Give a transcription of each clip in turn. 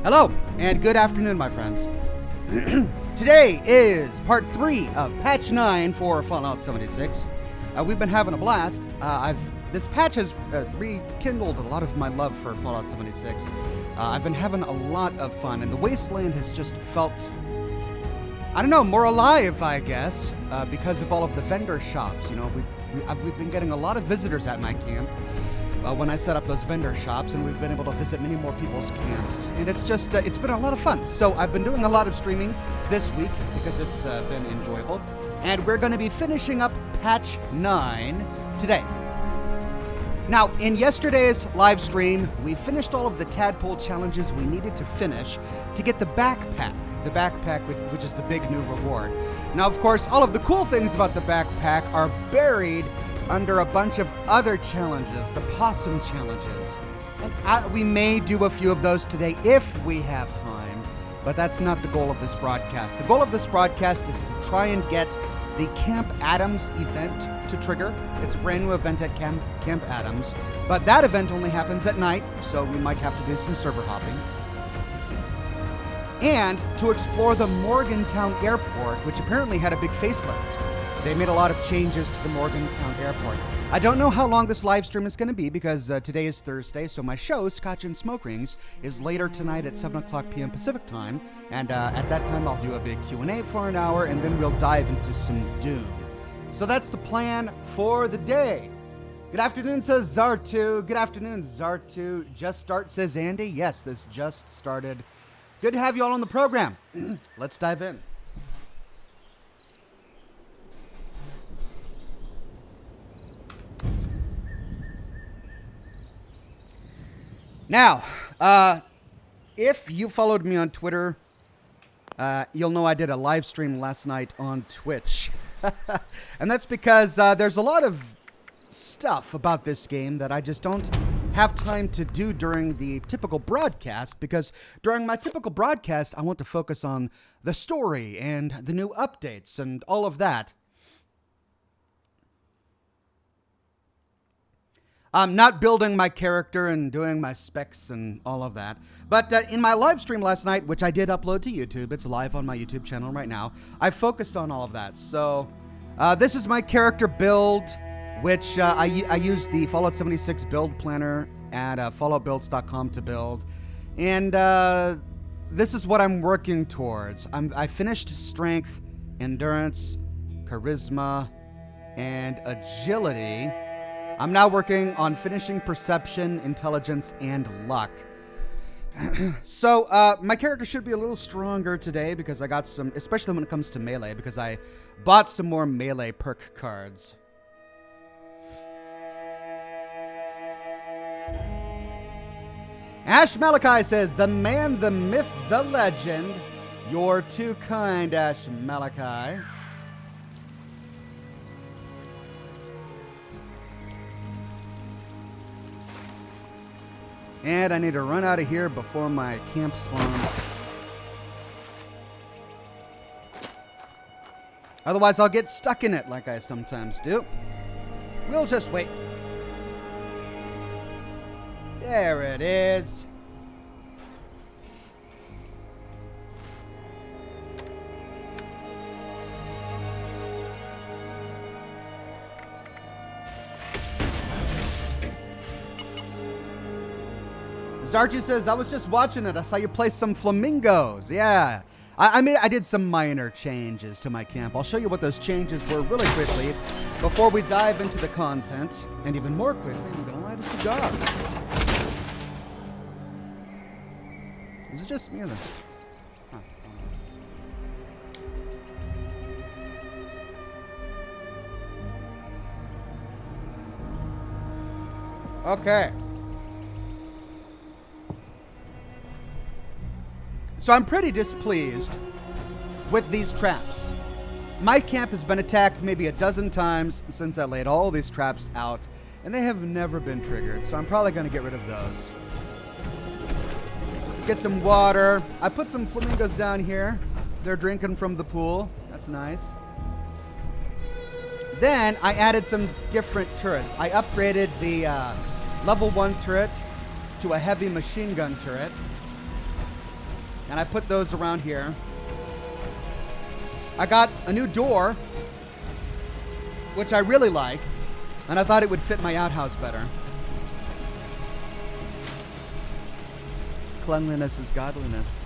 Hello, and good afternoon, my friends. Today is part 3 of patch 9 for Fallout 76. We've been having a blast. This patch has rekindled a lot of my love for Fallout 76. I've been having a lot of fun, and the Wasteland has just felt, I don't know, more alive, I guess, because of all of the vendor shops. You know, we've been getting a lot of visitors at my camp when I set up those vendor shops, and we've been able to visit many more people's camps, and it's just, it's been a lot of fun. So I've been doing a lot of streaming this week because it's been enjoyable, and we're going to be finishing up patch 9 today. Now, in yesterday's live stream, we finished all of the Tadpole challenges we needed to finish to get the backpack, which is the big new reward. Now, of course, all of the cool things about the backpack are buried under a bunch of other challenges, the Possum Challenges. And we may do a few of those today if we have time, but that's not the goal of this broadcast. The goal of this broadcast is to try and get the Camp Adams event to trigger. It's a brand new event at Camp Adams, but that event only happens at night, so we might have to do some server hopping. And to explore the Morgantown airport, which apparently had a big facelift. They made a lot of changes to the Morgantown airport. I don't know how long this live stream is going to be because today is Thursday, so my show, Scotch and Smoke Rings, is later tonight at 7 o'clock p.m. Pacific time, and at that time I'll do a big Q&A for an hour, and then we'll dive into some Doom. So that's the plan for the day. Good afternoon, says Zartu. Good afternoon, Zartu. Just start, says Andy. Yes, this just started. Good to have you all on the program. Let's dive in. Now, if you followed me on Twitter, you'll know I did a live stream last night on Twitch. And that's because there's a lot of stuff about this game that I just don't have time to do during the typical broadcast, because during my typical broadcast, I want to focus on the story and the new updates and all of that. I'm not building my character and doing my specs and all of that. But in my live stream last night, which I did upload to YouTube, it's live on my YouTube channel right now, I focused on all of that. So this is my character build, which I used the Fallout 76 build planner at falloutbuilds.com to build. And this is what I'm working towards. I finished strength, endurance, charisma, and agility. I'm now working on finishing perception, intelligence, and luck. So, my character should be a little stronger today because I got some, especially when it comes to melee, because I bought some more melee perk cards. Ash Malachi says, the man, the myth, the legend. You're too kind, Ash Malachi. And I need to run out of here before my camp spawns. Otherwise, I'll get stuck in it like I sometimes do. We'll just wait. There it is. Zarju says, I was just watching it. I saw you play some flamingos. Yeah. I did some minor changes to my camp. I'll show you what those changes were really quickly before we dive into the content. And even more quickly, we're going to light a cigar. Is it just me or the... Huh. Okay. So I'm pretty displeased with these traps. My camp has been attacked maybe a dozen times since I laid all these traps out, and they have never been triggered, so I'm probably going to get rid of those. Let's get some water. I put some flamingos down here. They're drinking from the pool. That's nice. Then I added some different turrets. I upgraded the level 1 turret to a heavy machine gun turret. And I put those around here. I got a new door, which I really like, and I thought it would fit my outhouse better. Cleanliness is godliness.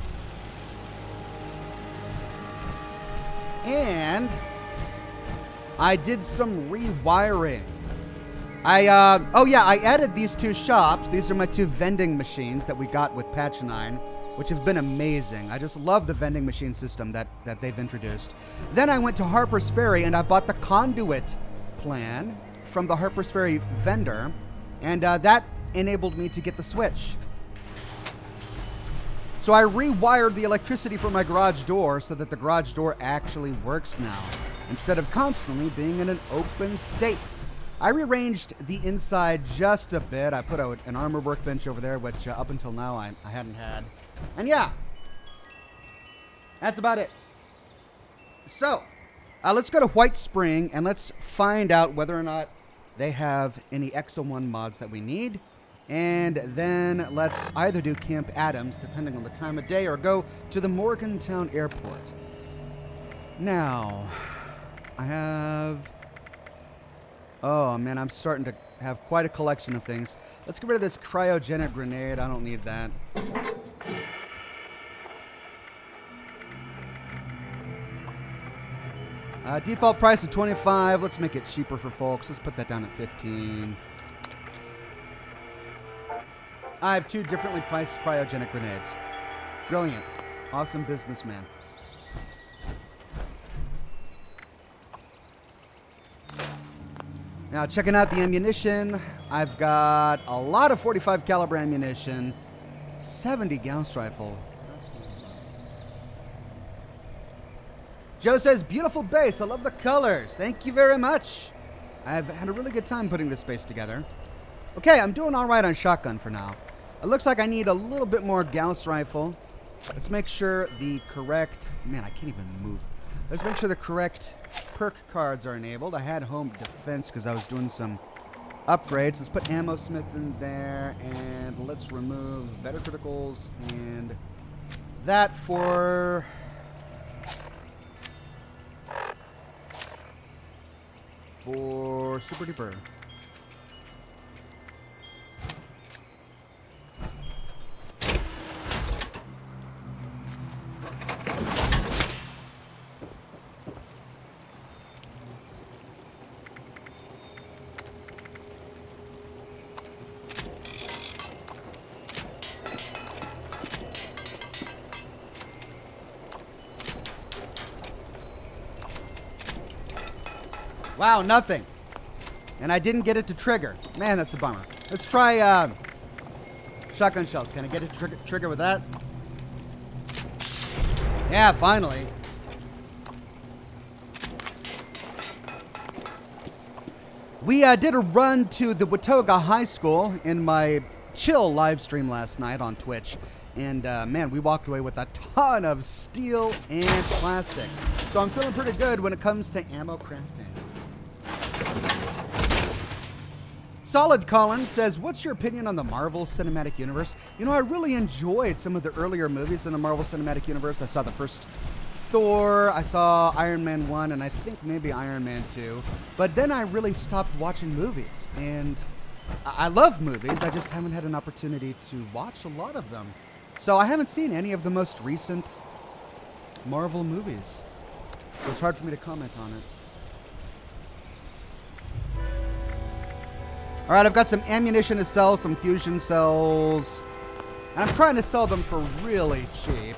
And I did some rewiring. I added these two shops. These are my two vending machines that we got with patch 9, which have been amazing. I just love the vending machine system that they've introduced. Then I went to Harper's Ferry and I bought the conduit plan from the Harper's Ferry vendor, and that enabled me to get the switch. So I rewired the electricity for my garage door so that the garage door actually works now, instead of constantly being in an open state. I rearranged the inside just a bit. I put out an armor workbench over there, which up until now I hadn't had. And yeah, that's about it. So, let's go to White Spring and let's find out whether or not they have any Exo 1 mods that we need. And then let's either do Camp Adams, depending on the time of day, or go to the Morgantown airport. Now, I have... Oh, man, I'm starting to have quite a collection of things. Let's get rid of this cryogenic grenade. I don't need that. Default price of $25. Let's make it cheaper for folks. Let's put that down at $15. I have two differently priced cryogenic grenades. Brilliant. Awesome businessman. Now, checking out the ammunition. I've got a lot of 45 caliber ammunition. 70 Gauss rifle. Joe says, beautiful base. I love the colors. Thank you very much. I've had a really good time putting this base together. Okay, I'm doing all right on shotgun for now. It looks like I need a little bit more Gauss rifle. Let's make sure the correct... Man, I can't even move. Let's make sure the correct perk cards are enabled. I had home defense because I was doing some upgrades. Let's put ammo smith in there, and let's remove better criticals and that for... Super duper. Wow, nothing. And I didn't get it to trigger. Man, that's a bummer. Let's try shotgun shells. Can I get it to trigger with that? Yeah, finally. We did a run to the Watauga High School in my chill live stream last night on Twitch. And man, we walked away with a ton of steel and plastic. So I'm feeling pretty good when it comes to ammo crafting. Solid Collins says, what's your opinion on the Marvel Cinematic Universe? You know, I really enjoyed some of the earlier movies in the Marvel Cinematic Universe. I saw the first Thor, I saw Iron Man 1, and I think maybe Iron Man 2. But then I really stopped watching movies. And I love movies, I just haven't had an opportunity to watch a lot of them. So I haven't seen any of the most recent Marvel movies. So it's hard for me to comment on it. All right, I've got some ammunition to sell, some fusion cells. And I'm trying to sell them for really cheap.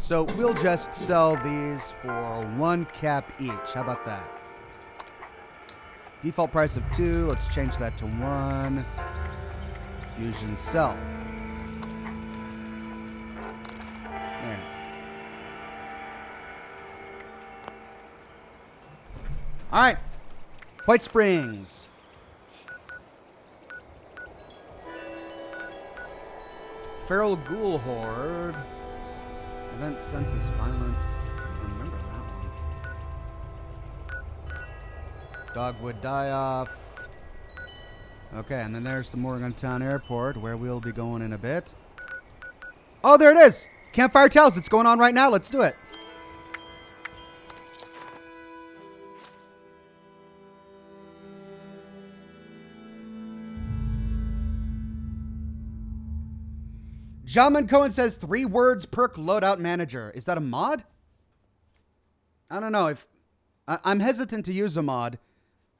So we'll just sell these for 1 cap each. How about that? Default price of 2. Let's change that to 1. Fusion cell. There. All right. White Springs. Feral Ghoul Horde. Event Census Violence. I remember that one. Dogwood Die-Off. Okay, and then there's the Morgantown Airport, where we'll be going in a bit. Oh, there it is. Campfire Tales. It's going on right now. Let's do it. Jaman Cohen says 3 words perk loadout manager. Is that a mod? I don't know. If I'm hesitant to use a mod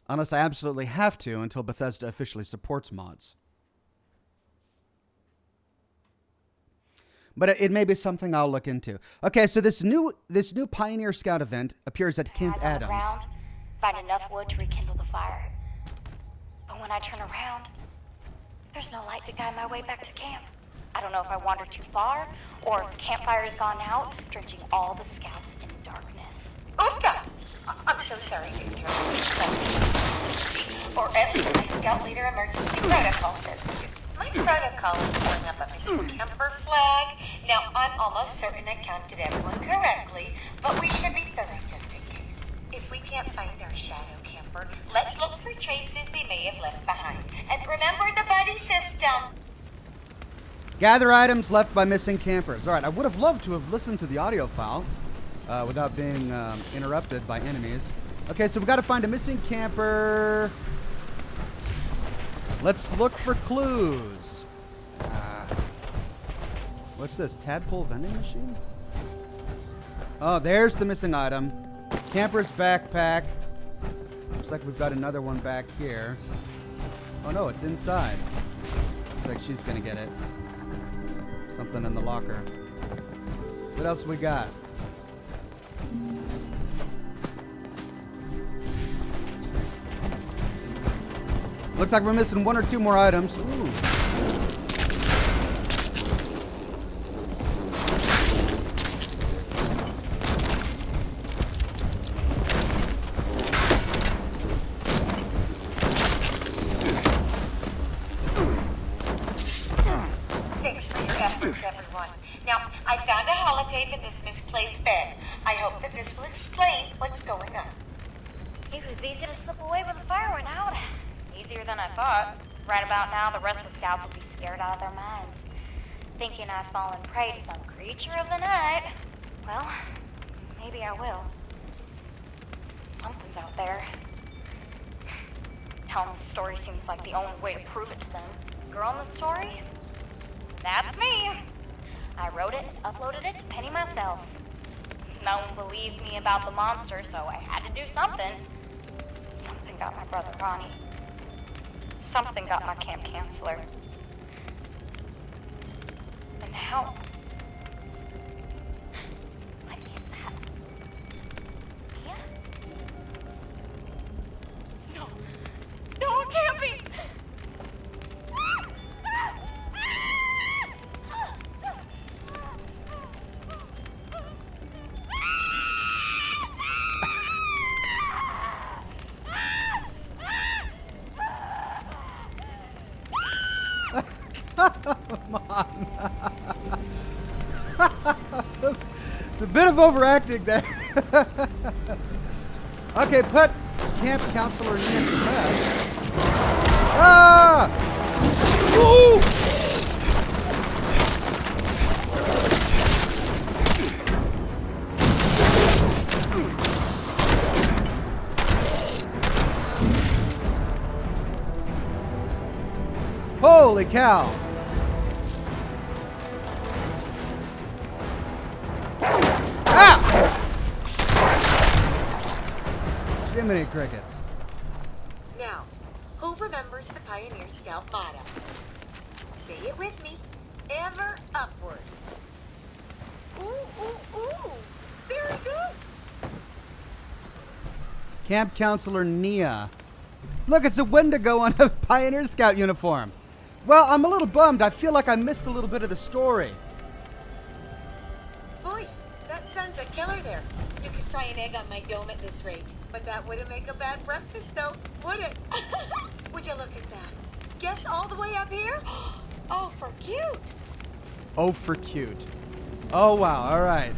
unless I absolutely have to until Bethesda officially supports mods. But it may be something I'll look into. Okay, so this new Pioneer Scout event appears at Camp Adams. Around, find enough wood to rekindle the fire. But when I turn around, there's no light to guide my way back to camp. I don't know if I wandered too far, or if the campfire has gone out, drenching all the scouts in darkness. Oofda! I'm so sorry to interrupt you. Or at least my scout leader emergency protocol says to you. My protocol is pulling up a Mrs. Kemper flag. Now, I'm almost certain I counted everyone correctly, but we should be thorough just in case. If we can't find our shadow camper, let's look for traces they may have left behind. And remember the buddy system. Gather items left by missing campers. All right, I would have loved to have listened to the audio file without being interrupted by enemies. Okay, so we've got to find a missing camper. Let's look for clues. What's this? Tadpole vending machine? Oh, there's the missing item. Camper's backpack. Looks like we've got another one back here. Oh no, it's inside. Looks like she's gonna get it. Something in the locker. What else we got? Looks like we're missing 1 or 2 more items. Ooh. Thanks for your efforts, everyone. Now, I found a holotape in this misplaced bed. I hope that this will explain what's going on. It was easy to slip away when the fire went out. Easier than I thought. Right about now, the rest of the scouts will be scared out of their minds, thinking I've fallen prey to some creature of the night. Well, maybe I will. Something's out there. Telling the story seems like the only way to prove it to them. Girl in the story? That's me. I wrote it and uploaded it to Penny myself. No one believes me about the monster, so I had to do something. Something got my brother Ronnie. Something got my camp counselor. And now... what is that? Mia? No. No, it can't be! Come on. It's a bit of overacting there. Okay, put camp counselor in to bed. Ah! Ooh! Holy cow! Ah! Jiminy crickets. Now, who remembers the Pioneer Scout motto? Say it with me. Ever upwards. Ooh, ooh, ooh. Very good. Camp Counselor Nia. Look, it's a Wendigo on a Pioneer Scout uniform. Well, I'm a little bummed. I feel like I missed a little bit of the story. Boy, that sun's a killer there. You could fry an egg on my dome at this rate. But that wouldn't make a bad breakfast, though, would it? Would you look at that? Guess all the way up here? Oh, for cute. Oh, for cute. Oh, wow. All right.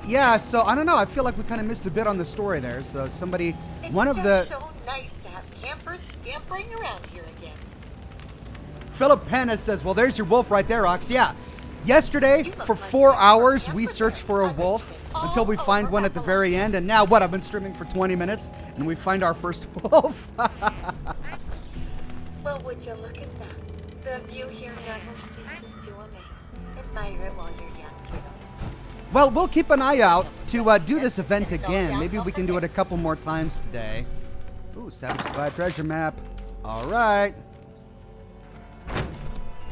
Yeah, so I don't know. I feel like we kind of missed a bit on the story there. So somebody, it's one of the... so nice to have campers scampering around here again. Philip Penna says, well, there's your wolf right there, Ox. Yeah. Yesterday, for 4 hours, we searched for a wolf until we find one at the very end. And now, what? I've been streaming for 20 minutes, and we find our first wolf. Well, would you look at that? The view here never ceases to amaze. Admire it while you're young, kiddos. Well, we'll keep an eye out to do this event again. Maybe we can do it a couple more times today. Ooh, Satisfy treasure map. All right.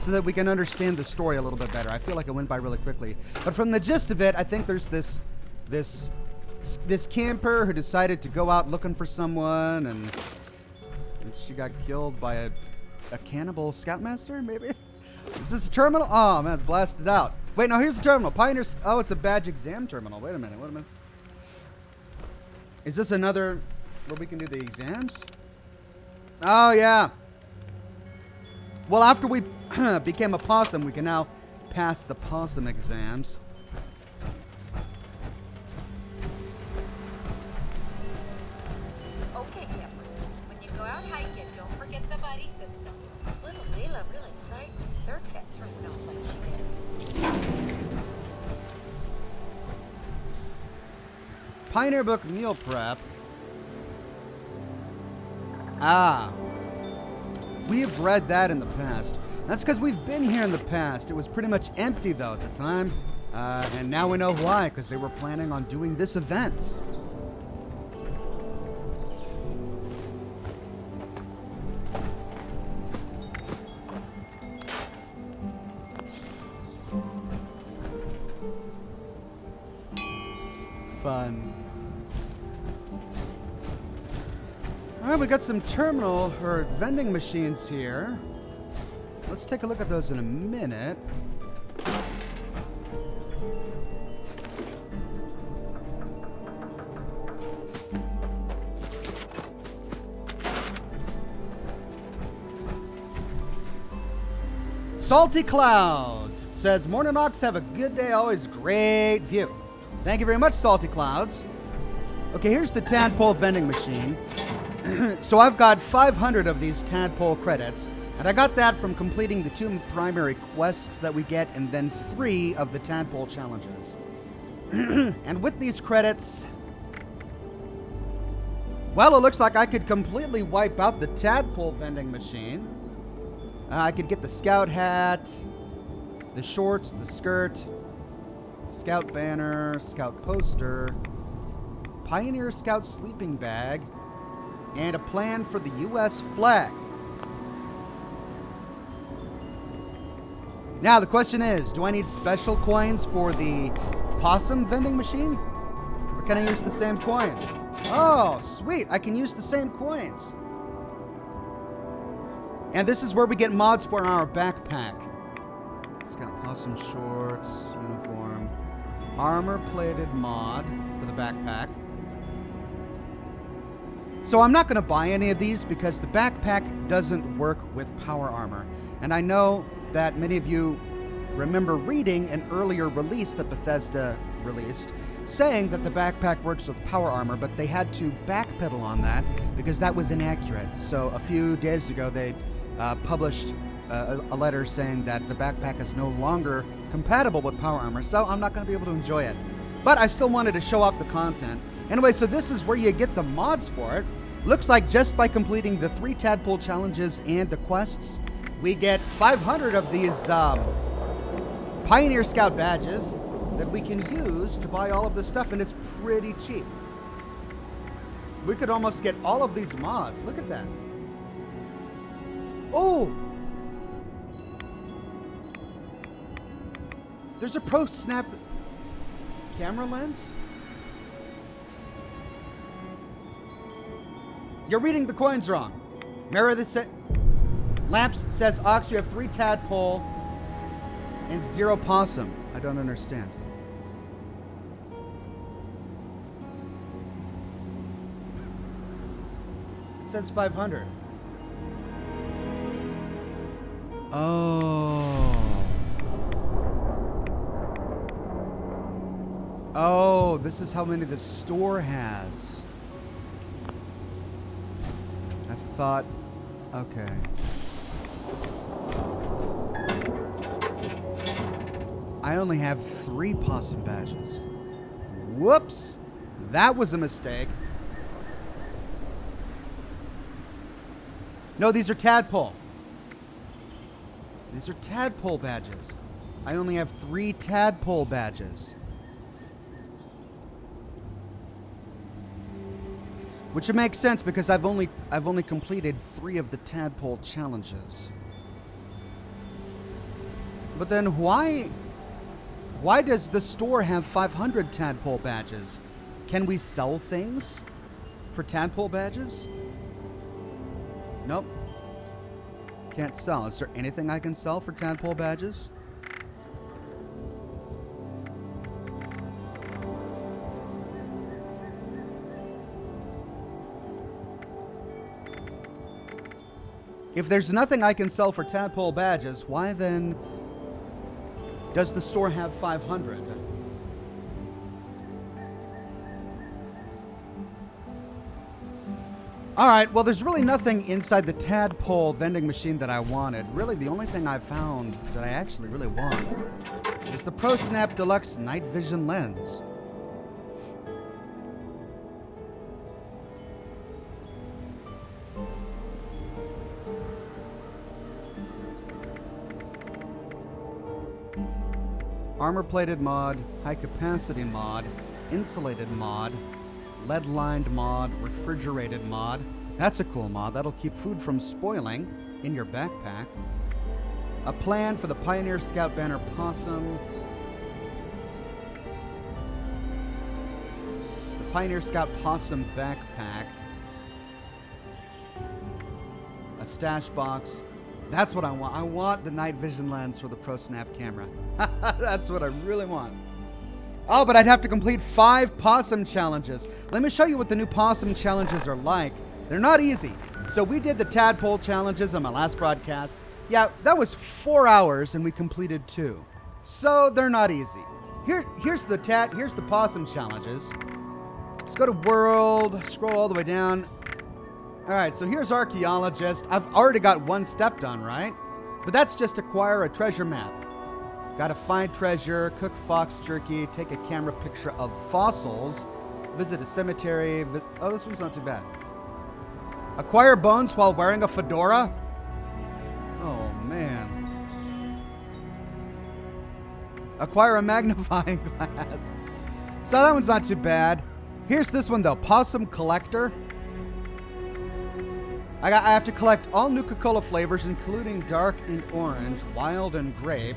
So that we can understand the story a little bit better. I feel like it went by really quickly. But from the gist of it, I think there's this camper who decided to go out looking for someone, and she got killed by a cannibal scoutmaster, maybe? Is this a terminal? Oh, man, it's blasted out. Wait, no, here's the terminal. Pioneers. Oh, it's a badge exam terminal. Wait a minute. Is this another where we can do the exams? Oh, yeah. Well, after we became a possum, we can now pass the possum exams. Okay, campers. When you go out hiking, don't forget the buddy system. Little Leela really frightened circuits running off like she did. Pioneer Book meal prep. Ah. We have read that in the past. That's because we've been here in the past. It was pretty much empty, though, at the time. And now we know why, because they were planning on doing this event. Fun. All right, we got some terminal or vending machines here. Let's take a look at those in a minute. Salty Clouds says, "Morning Ox, have a good day, always great view." Thank you very much, Salty Clouds. Okay, here's the Tadpole vending machine. So I've got 500 of these Tadpole credits, and I got that from completing the 2 primary quests that we get, and then 3 of the Tadpole Challenges. And with these credits, well, it looks like I could completely wipe out the Tadpole vending machine. I could get the scout hat, the shorts, the skirt, scout banner, scout poster, Pioneer Scout sleeping bag, and a plan for the U.S. flag. Now, the question is, do I need special coins for the possum vending machine? Or can I use the same coins? Oh, sweet. I can use the same coins. And this is where we get mods for our backpack. It's got possum shorts, uniform, armor-plated mod for the backpack. So I'm not going to buy any of these because the backpack doesn't work with power armor. And I know that many of you remember reading an earlier release that Bethesda released saying that the backpack works with power armor, but they had to backpedal on that because that was inaccurate. So a few days ago they published a letter saying that the backpack is no longer compatible with power armor, so I'm not going to be able to enjoy it. But I still wanted to show off the content. Anyway, so this is where you get the mods for it. Looks like just by completing the 3 Tadpole challenges and the quests, we get 500 of these Pioneer Scout badges that we can use to buy all of this stuff, and it's pretty cheap. We could almost get all of these mods. Look at that. Oh! There's a Pro Snap camera lens? You're reading the coins wrong. Lamps says, Ox, you have 3 Tadpole and 0 possum. I don't understand. It says 500. Oh. Oh, this is how many the store has. I thought, okay. only have 3 possum badges. Whoops! That was a mistake. No, these are Tadpole. These are Tadpole badges. I only have 3 Tadpole badges. Which makes sense because I've only completed 3 of the Tadpole challenges. But then why does the store have 500 Tadpole badges? Can we sell things for Tadpole badges? Nope. Can't sell. Is there anything I can sell for Tadpole badges? If there's nothing I can sell for Tadpole badges, why then does the store have 500? Alright, well there's really nothing inside the Tadpole vending machine that I wanted. Really the only thing I found that I actually really want is the Pro Snap Deluxe Night Vision Lens. Armor-plated mod, high-capacity mod, insulated mod, lead-lined mod, refrigerated mod. That's a cool mod. That'll keep food from spoiling in your backpack. A plan for the Pioneer Scout Banner Possum. The Pioneer Scout Possum backpack. A stash box. That's what I want. I want the night vision lens for the Pro Snap camera. That's what I really want. Oh, but I'd have to complete 5 Possum Challenges. Let me show you what the new Possum Challenges are like. They're not easy. So we did the Tadpole Challenges on my last broadcast. Yeah, that was 4 hours and we completed 2. So they're not easy. Here's the Possum Challenges. Let's go to World, scroll all the way down. All right, so here's Archeologist. I've already got 1 step done, right? But that's just acquire a treasure map. Gotta find treasure, cook fox jerky, take a camera picture of fossils, visit a cemetery. Oh, this one's not too bad. Acquire bones while wearing a fedora? Oh, man. Acquire a magnifying glass. So that one's not too bad. Here's this one, though. Possum Collector. I have to collect all Nuka-Cola flavors, including dark and orange, wild and grape.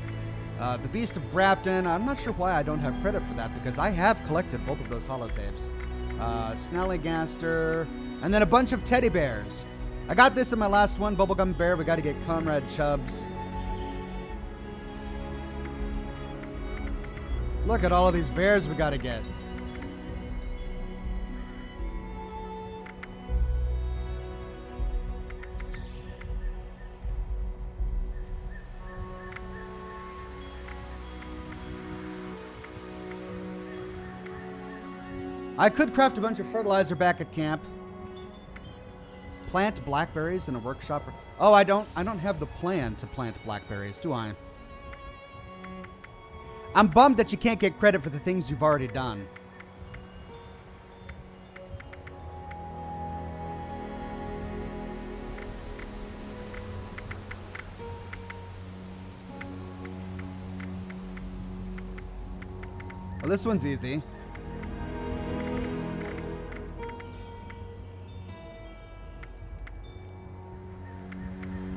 The Beast of Grafton. I'm not sure why I don't have credit for that, because I have collected both of those holotapes. Snallygaster. And then a bunch of teddy bears. I got this in my last one, Bubblegum Bear. We got to get Comrade Chubbs. Look at all of these bears we got to get. I could craft a bunch of fertilizer back at camp. Plant blackberries in a workshop. Oh, I don't have the plan to plant blackberries, do I? I'm bummed that you can't get credit for the things you've already done. Well, this one's easy.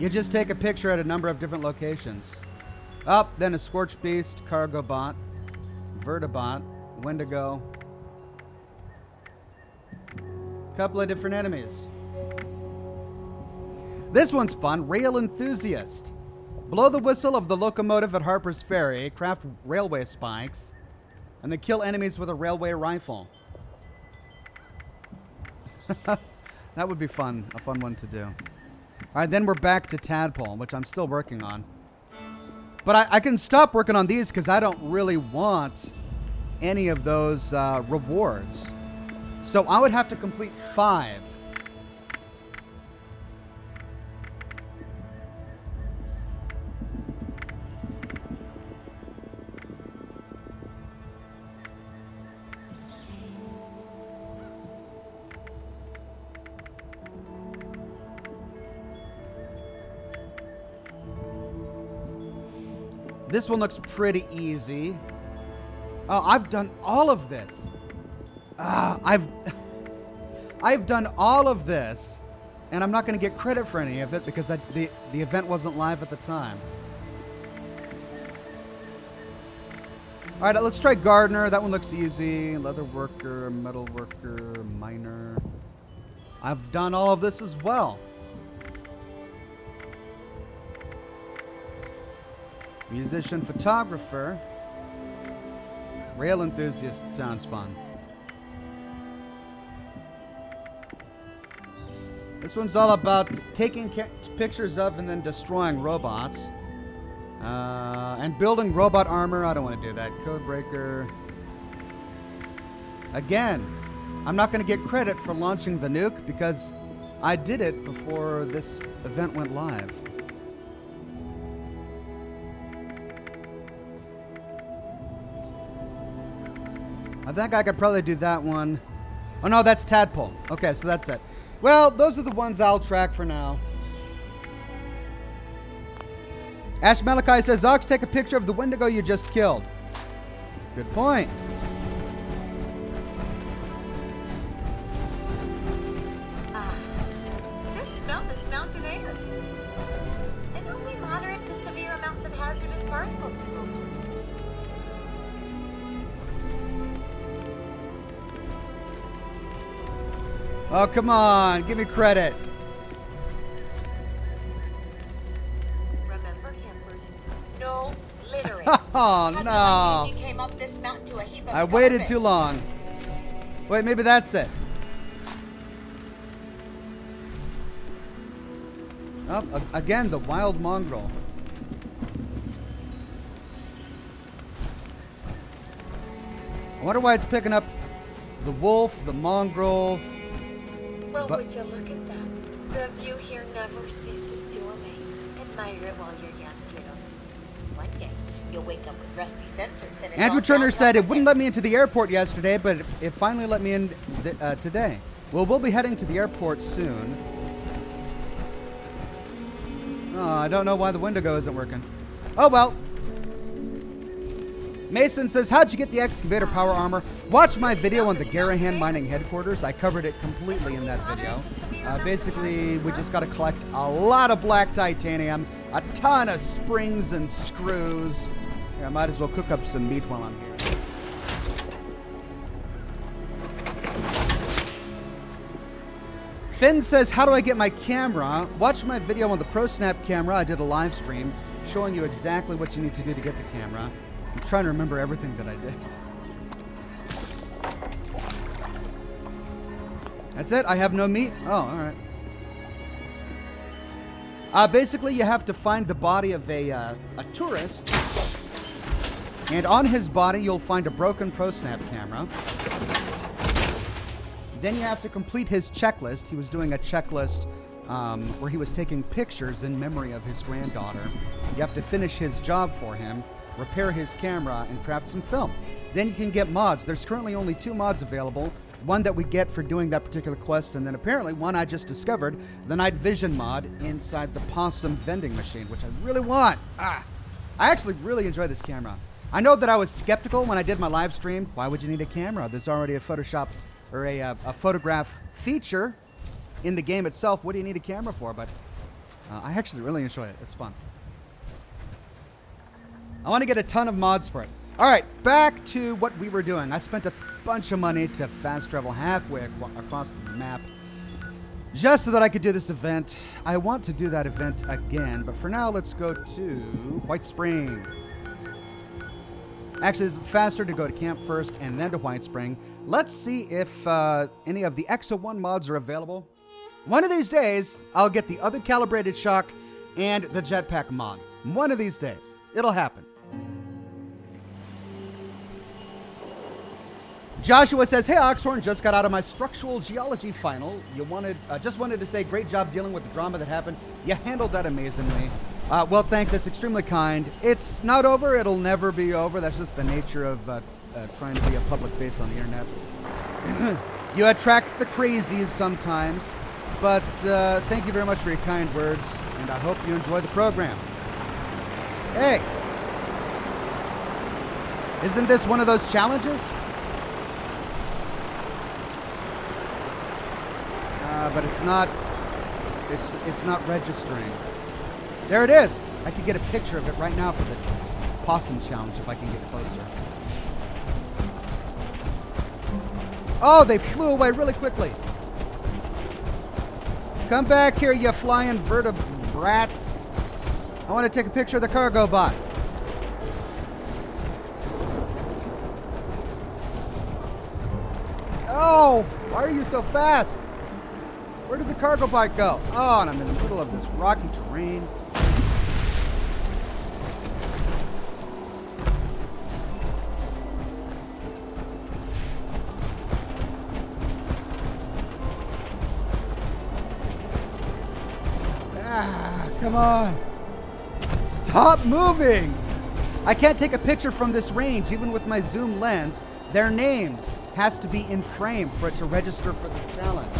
You just take a picture at a number of different locations. Up, then a Scorched Beast, Cargo Bot, Vertibot, Wendigo. Couple of different enemies. This one's fun. Rail Enthusiast. Blow the whistle of the locomotive at Harper's Ferry, craft railway spikes, and then kill enemies with a railway rifle. That would be fun. A fun one to do. All right, then we're back to Tadpole, which I'm still working on. But I can stop working on these because I don't really want any of those rewards. So I would have to complete 5. This one looks pretty easy. Oh, I've done all of this. I've done all of this, and I'm not going to get credit for any of it because the event wasn't live at the time. All right, let's try gardener. That one looks easy. Leather worker, metal worker, miner. I've done all of this as well. Musician, photographer. Rail enthusiast sounds fun. This one's all about taking pictures of and then destroying robots. And building robot armor. I don't want to do that. Code breaker. Again, I'm not going to get credit for launching the nuke because I did it before this event went live. I think I could probably do that one. Oh no, that's Tadpole. Okay, so that's it. Well, those are the ones I'll track for now. Ash Malachi says, Zox, take a picture of the Wendigo you just killed. Good point. Just smelt this mountain air. And only moderate to severe amounts of hazardous particles to move. Oh, come on. Give me credit. Remember, campers, no littering. Oh, no. He came up this mountain to a heap of I waited garbage. too long. Wait, maybe that's it. Oh, again, the wild mongrel. I wonder why it's picking up the wolf, the mongrel. Well, would you look at that? The view here never ceases to amaze. Admire it while you're young, kiddos. One day, you'll wake up with rusty sensors and it's Andrew all Turner downhill said it from wouldn't there. let me into the airport yesterday, but it finally let me in today. Well, we'll be heading to the airport soon. Oh, I don't know why the Wendigo isn't working. Oh, well. Mason says, how'd you get the excavator power armor? Watch my video on the Garahan Mining Headquarters. I covered it completely in that video. Basically, we just got to collect a lot of black titanium, a ton of springs and screws. Yeah, I might as well cook up some meat while I'm here. Finn says, how do I get my camera? Watch my video on the ProSnap camera. I did a live stream showing you exactly what you need to do to get the camera. I'm trying to remember everything that I did. That's it? I have no meat? Oh, all right. Basically, you have to find the body of a tourist. And on his body, you'll find a broken ProSnap camera. Then you have to complete his checklist. He was doing a checklist where he was taking pictures in memory of his granddaughter. You have to finish his job for him, repair his camera, and craft some film. Then you can get mods. There's currently only 2 mods available. One that we get for doing that particular quest, and then apparently one I just discovered, the night vision mod inside the Possum vending machine, which I really want. I actually really enjoy this camera. I know that I was skeptical when I did my live stream. Why would you need a camera? There's already a Photoshop or a photograph feature in the game itself. What do you need a camera for? But I actually really enjoy it. It's fun. I want to get a ton of mods for it. All right, back to what we were doing. I spent a bunch of money to fast travel halfway across the map just so that I could do this event. I want to do that event again, but for now, let's go to White Spring. Actually, it's faster to go to camp first and then to White Spring. Let's see if any of the Exo 1 mods are available. One of these days, I'll get the other calibrated shock and the jetpack mod. One of these days. It'll happen. Joshua says, hey, Oxhorn, just got out of my structural geology final. Just wanted to say, great job dealing with the drama that happened. You handled that amazingly. Well, thanks. That's extremely kind. It's not over. It'll never be over. That's just the nature of trying to be a public face on the internet. You attract the crazies sometimes. But thank you very much for your kind words, and I hope you enjoy the program. Hey, Isn't this one of those challenges? But it's not. It's not registering. There it is. I could get a picture of it right now for the Possum Challenge if I can get closer. Oh, they flew away really quickly. Come back here, you flying vertebrats. I want to take a picture of the cargo bot. Oh, why are you so fast? Where did the cargo bot go? Oh, and I'm in the middle of this rocky terrain. Ah, come on. Stop moving. I can't take a picture from this range, even with my zoom lens. Their names has to be in frame for it to register for the challenge.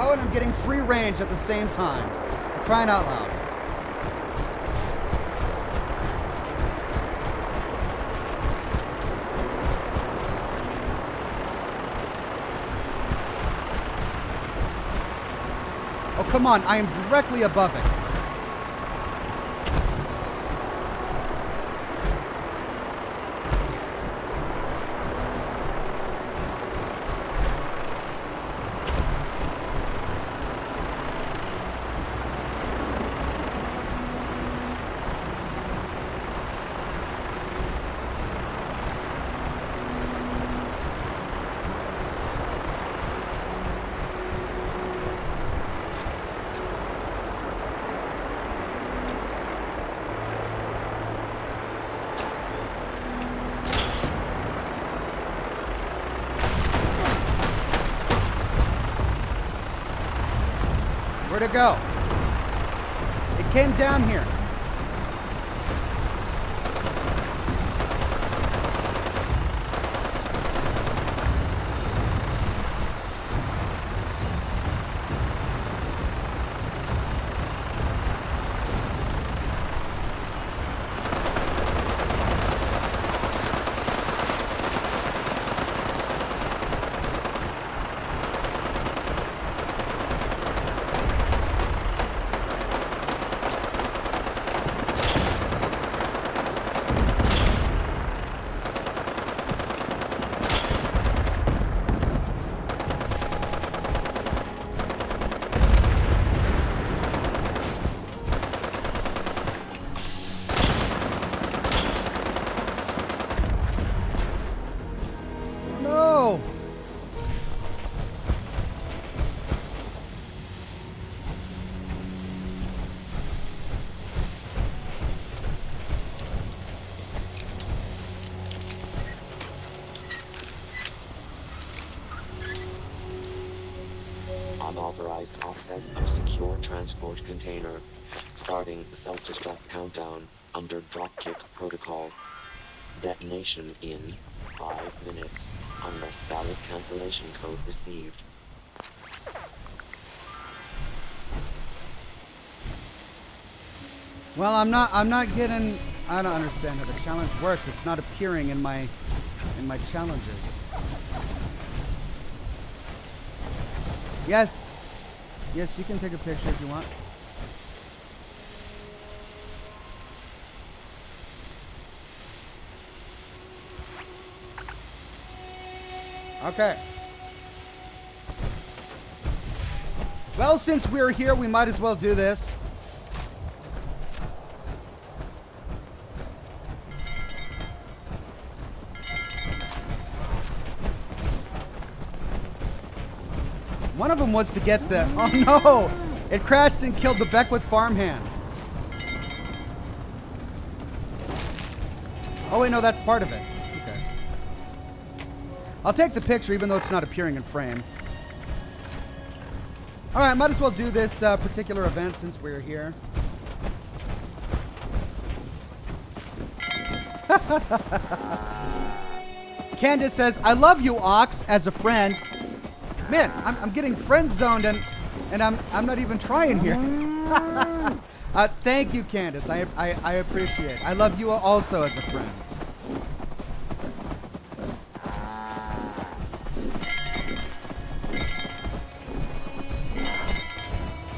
Oh, and I'm getting free range at the same time. For crying out loud. Oh, come on. I am directly above it. Where'd it go? It came down here. Unauthorized access of secure transport container. Starting self-destruct countdown under dropkick protocol. Detonation in 5 minutes unless valid cancellation code received. Well, I'm not getting. I don't understand how the challenge works. It's not appearing in my challenges. Yes. Yes, you can take a picture if you want. Okay. Well, since we're here, we might as well do this. One of them was to get the... Oh no! It crashed and killed the Beckwith farmhand. Oh wait, no, that's part of it. Okay. I'll take the picture even though it's not appearing in frame. Alright, might as well do this particular event since we're here. Candace says, I love you, Ox, as a friend. Man, I'm getting friend zoned and I'm not even trying here. Thank you, Candace. I appreciate it. I love you also as a friend.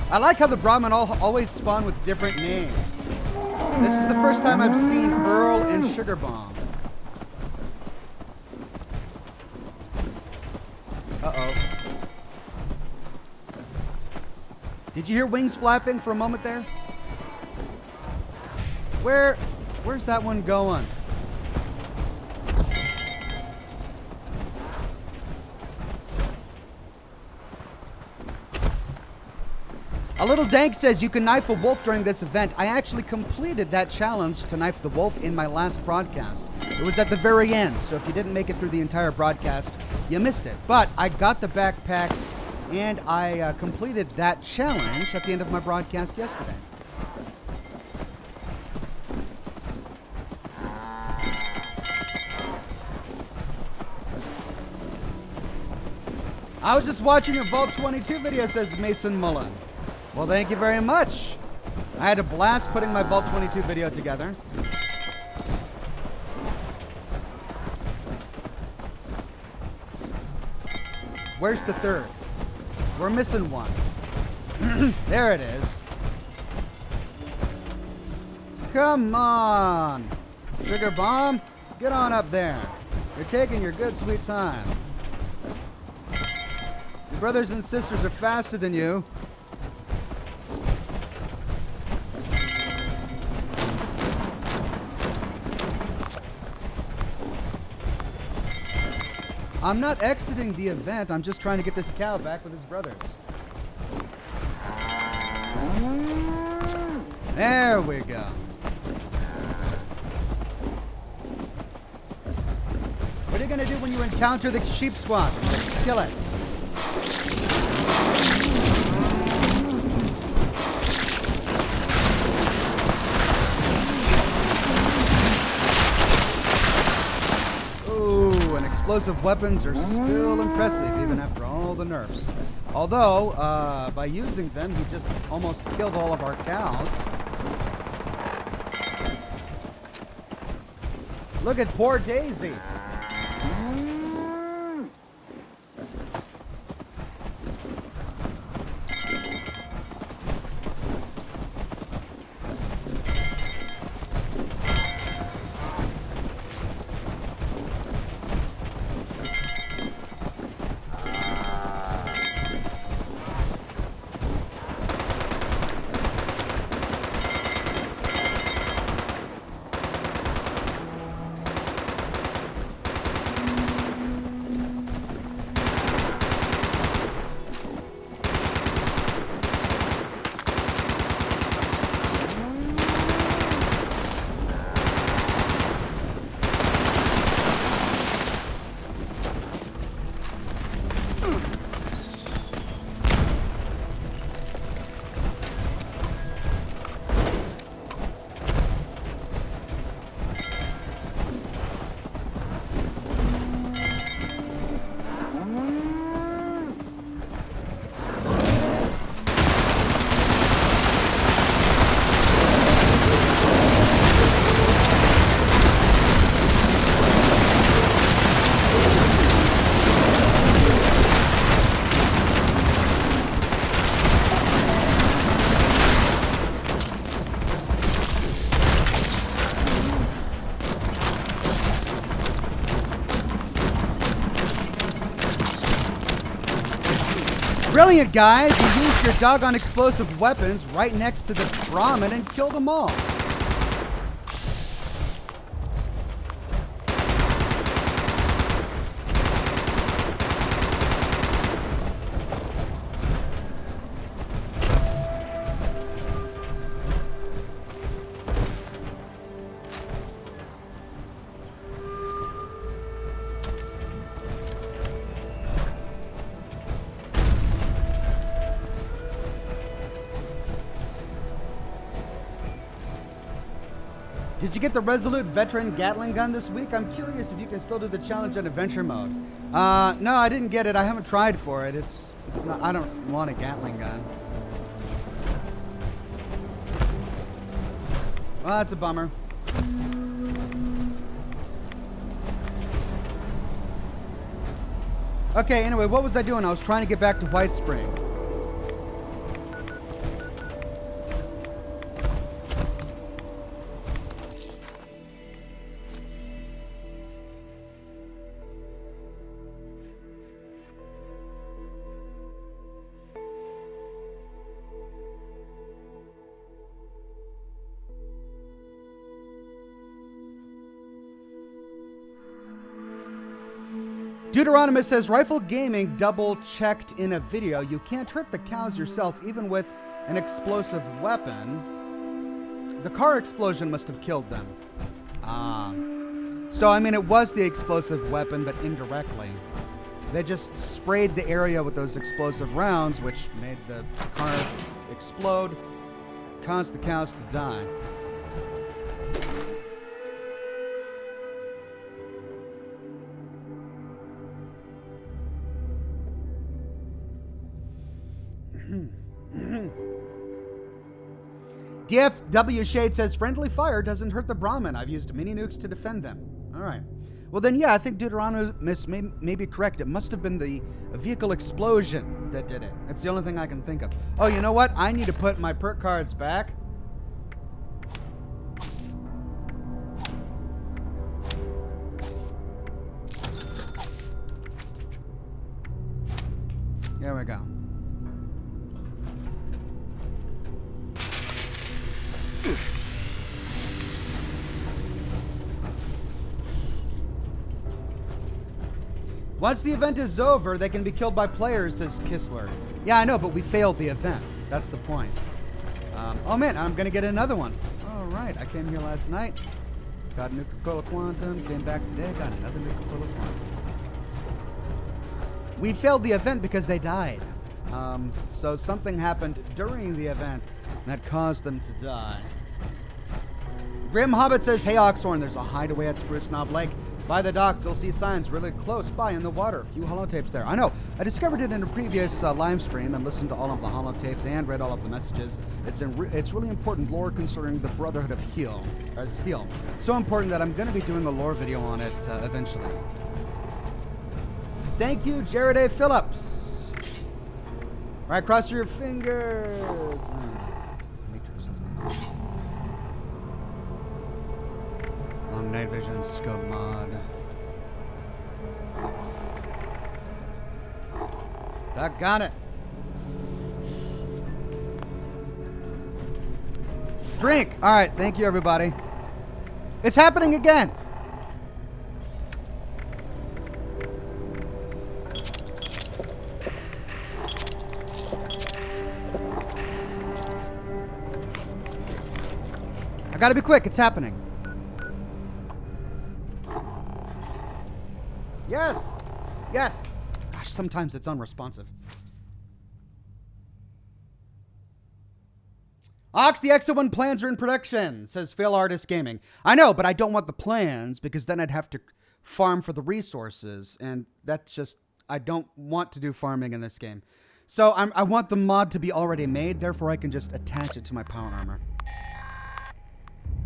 I like how the Brahmin always spawn with different names. This is the first time I've seen Earl and Sugar Bomb. Uh-oh. Did you hear wings flapping for a moment there? Where's that one going? A Little Dank says you can knife a wolf during this event. I actually completed that challenge to knife the wolf in my last broadcast. It was at the very end, so if you didn't make it through the entire broadcast, you missed it. But I got the backpacks, and I completed that challenge at the end of my broadcast yesterday. I was just watching a Vault 22 video, says Mason Mullen. Well, thank you very much. I had a blast putting my Vault 22 video together. Where's the third? We're missing one. There it is. Come on. Sugar Bomb, get on up there. You're taking your good sweet time. Your brothers and sisters are faster than you. I'm not exiting the event. I'm just trying to get this cow back with his brothers. There we go. What are you going to do when you encounter the sheep swamp? Kill it. Explosive weapons are still impressive even after all the nerfs. Although, by using them, he just almost killed all of our cows. Look at poor Daisy. Brilliant, guys! You used your doggone explosive weapons right next to the Brahmin and killed them all. Did you get the Resolute Veteran Gatling gun this week? I'm curious if you can still do the challenge in adventure mode. No, I didn't get it. I haven't tried for it. It's not. I don't want a Gatling gun. Well, that's a bummer. Okay, anyway, what was I doing? I was trying to get back to White Spring. Deuteronomus says, Rifle Gaming double-checked in a video. You can't hurt the cows yourself, even with an explosive weapon. The car explosion must have killed them. So, I mean, it was the explosive weapon, but indirectly. They just sprayed the area with those explosive rounds, which made the car explode, caused the cows to die. DFW Shade says, friendly fire doesn't hurt the Brahmin. I've used mini nukes to defend them. All right. Well, then, yeah, I think Deuteronomus may be correct. It must have been the vehicle explosion that did it. That's the only thing I can think of. Oh, you know what? I need to put my perk cards back. There we go. Once the event is over, they can be killed by players, says Kistler. Yeah, I know, but we failed the event. That's the point. Oh, man, I'm going to get another one. All right, I came here last night. Got a Nuka-Cola Quantum. Came back today. Got another Nuka-Cola Quantum. We failed the event because they died. So something happened during the event that caused them to die. Grim Hobbit says, hey, Oxhorn, there's a hideaway at Spruce Knob Lake. By the docks, you'll see signs really close by in the water. A few holotapes there. I know. I discovered it in a previous live stream and listened to all of the holotapes and read all of the messages. It's really important lore concerning the Brotherhood of Steel. So important that I'm going to be doing a lore video on it eventually. Thank you, Jared A. Phillips. All right, cross your fingers. Matrix. Long night vision scope mod. Got it. Drink. All right, thank you, everybody. It's happening again. I gotta be quick. It's happening. Yes. Yes. Gosh, sometimes it's unresponsive. Ox, the Exo-1 plans are in production, says Fail Artist Gaming. I know, but I don't want the plans because then I'd have to farm for the resources. And that's just, I don't want to do farming in this game. So I want the mod to be already made, therefore I can just attach it to my power armor.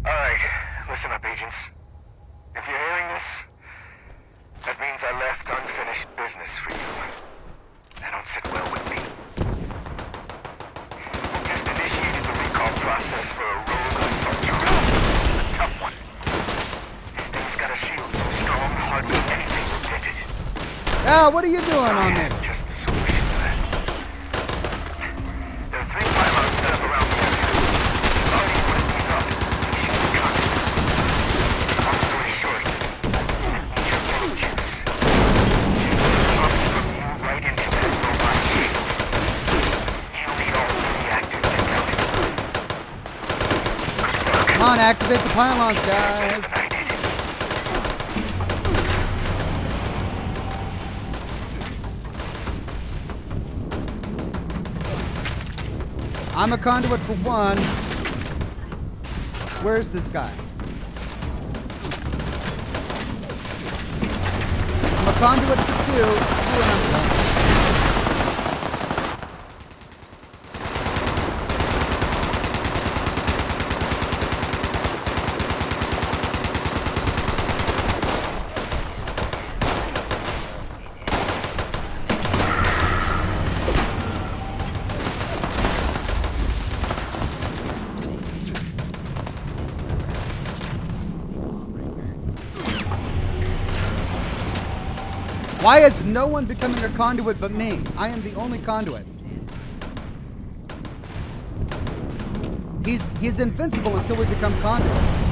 Alright, listen up, agents. If you're hearing this, that means I left unfinished business for you. That don't sit well with me. I just initiated the recall process for a rogue assault drone. A tough one. This thing's got a shield so strong, hardly anything will hit it. Yeah, what are you doing on there? Just the solution to that. There are 3 pylons set up around the area. I've already put these up. We should be on. Long story short, you're full of chips. Right into that robot shield. You'll need all the reactors to count it. Come on, activate the pylons, guys. I'm a conduit for one. Where's this guy? conduit for 2. Ooh, and I'm done. Why is no one becoming a conduit but me? I am the only conduit. He's invincible until we become conduits.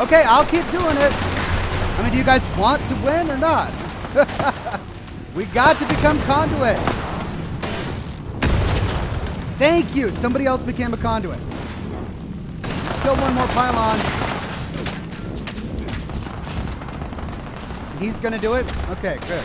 Okay, I'll keep doing it. I mean, do you guys want to win or not? We got to become conduit. Thank you. Somebody else became a conduit. Still one more pylon. He's gonna do it? Okay, good.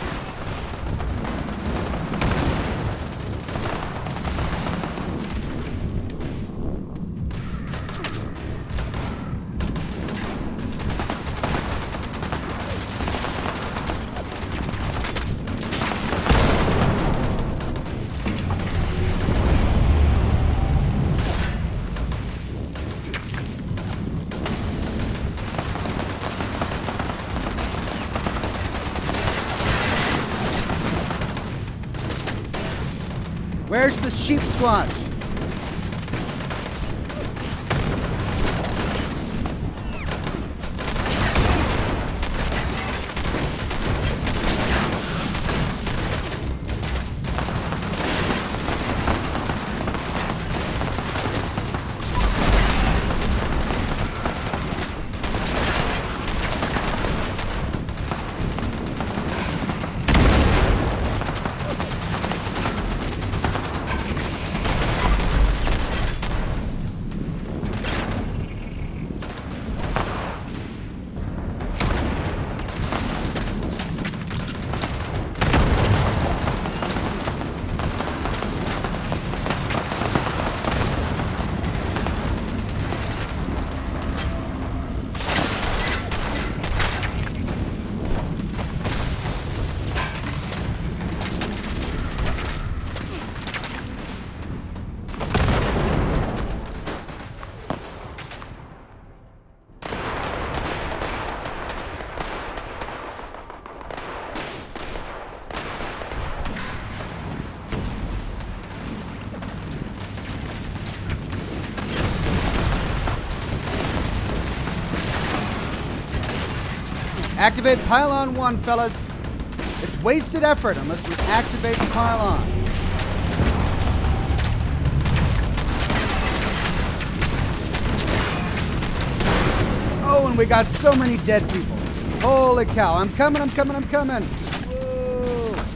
Where's the sheep squad? Activate pylon 1, fellas. It's wasted effort unless we activate the pylon. Oh, and we got so many dead people. Holy cow. I'm coming. Whoa.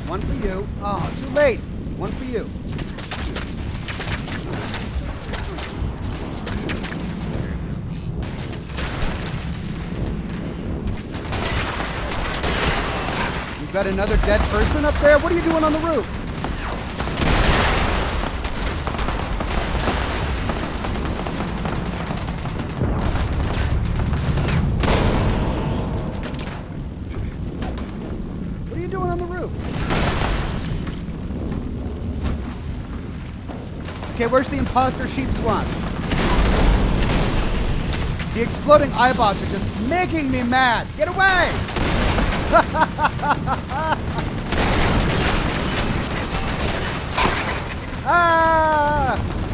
One for you. Oh, too late. One for you. Got another dead person up there? What are you doing on the roof? What are you doing on the roof? Okay, where's the imposter sheep squad? The exploding eyeballs are just making me mad. Get away!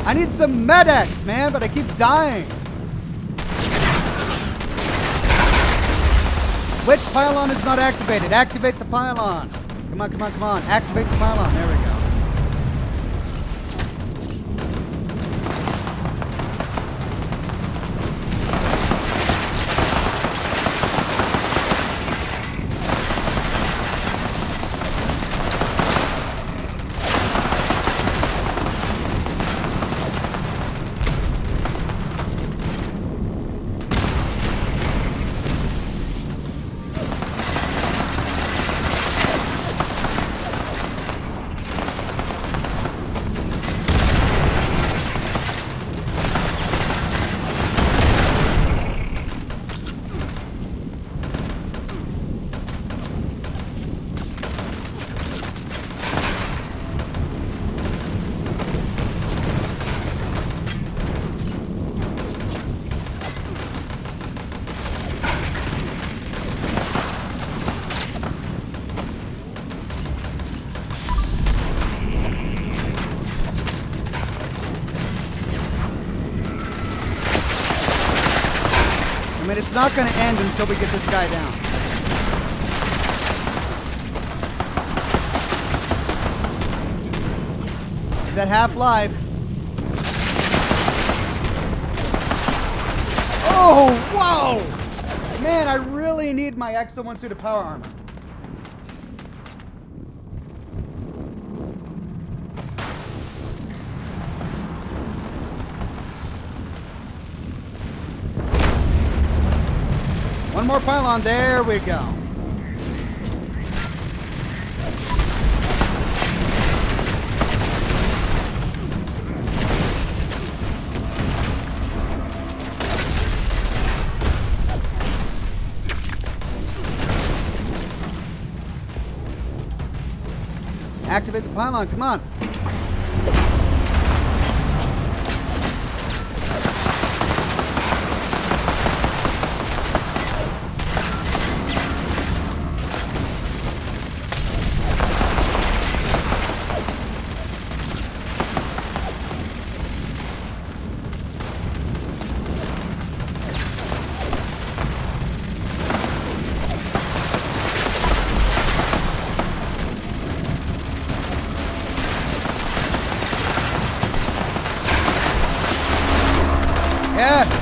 I need some medics, man, but I keep dying. Which pylon is not activated? Activate the pylon. Come on. Activate the pylon. There we go. mean, it's not going to end until we get this guy down. Is that Half-Life? Oh, whoa! Man, I really need my Exo-1 suit of power armor. One more pylon. There we go. Activate the pylon. Come on. Yes!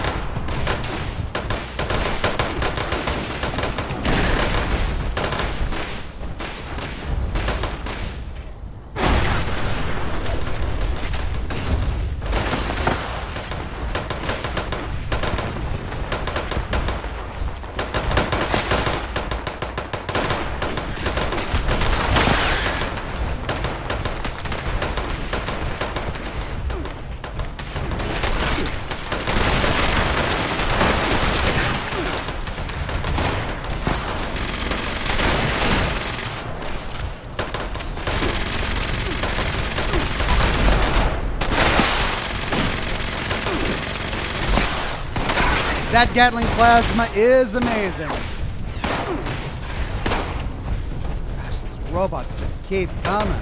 That Gatling plasma is amazing. Gosh, these robots just keep coming.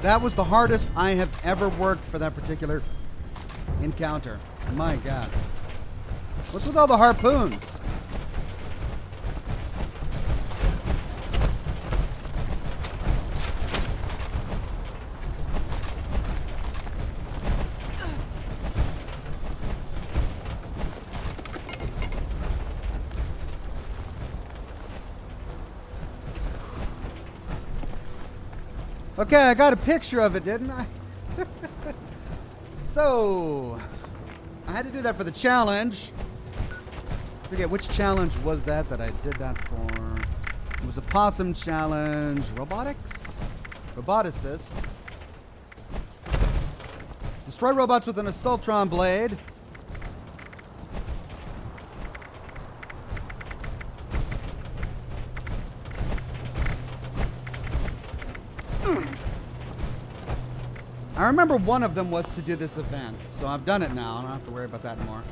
That was the hardest I have ever worked for that particular encounter. My God. What's with all the harpoons? Okay, I got a picture of it, didn't I? So, I had to do that for the challenge. I forget which challenge was that I did that for. It was a Possum Challenge. Robotics? Roboticist. Destroy robots with an Assaultron blade. I remember one of them was to do this event, so I've done it now. I don't have to worry about that anymore.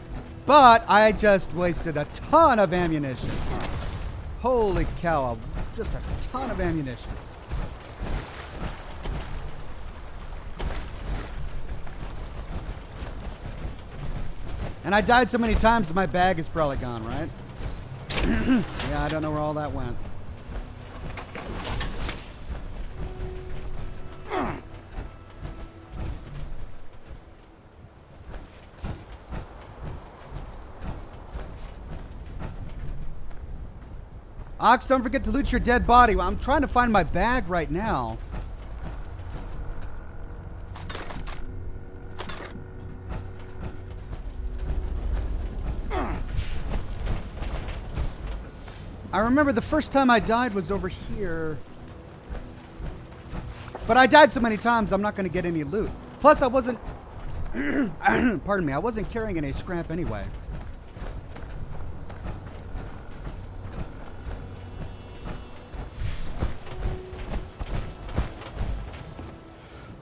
But I just wasted a ton of ammunition. Holy cow, just a ton of ammunition. And I died so many times that my bag is probably gone, right? Yeah, I don't know where all that went. Ox, don't forget to loot your dead body. Well, I'm trying to find my bag right now. I remember the first time I died was over here. But I died so many times, I'm not going to get any loot. Plus, I wasn't... pardon me, I wasn't carrying any scrap anyway.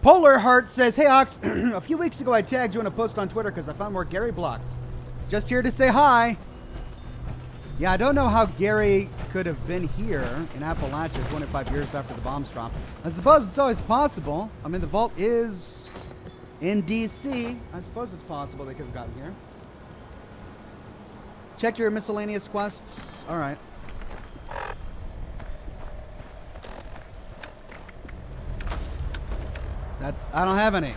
Polar Heart says, hey, Ox, a few weeks ago I tagged you in a post on Twitter because I found more Gary blocks. Just here to say hi. Yeah, I don't know how Gary could have been here in Appalachia 25 years after the bombs dropped. I suppose it's always possible. I mean, the vault is in D.C. I suppose it's possible they could have gotten here. Check your miscellaneous quests. All right. I don't have any.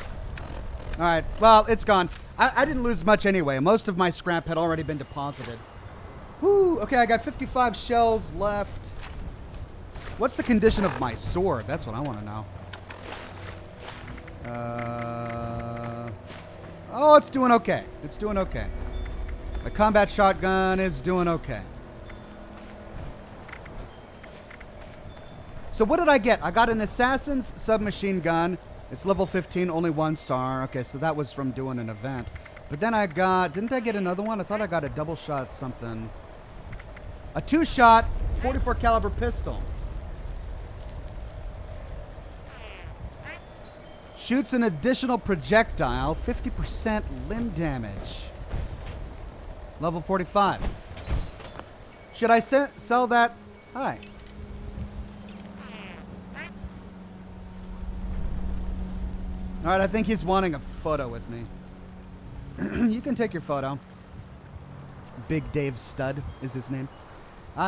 All right. Well, it's gone. I didn't lose much anyway. Most of my scrap had already been deposited. Whew. Okay, I got 55 shells left. What's the condition of my sword? That's what I want to know. Oh, it's doing okay. It's doing okay. My combat shotgun is doing okay. So what did I get? I got an assassin's submachine gun. It's level 15, only 1 star. Okay, so that was from doing an event. But then I got... Didn't I get another one? I thought I got a double shot something. A 2-shot 44 caliber pistol. Shoots an additional projectile. 50% limb damage. Level 45. Should I sell that? Hi. Alright, I think he's wanting a photo with me. You can take your photo. Big Dave Stud is his name.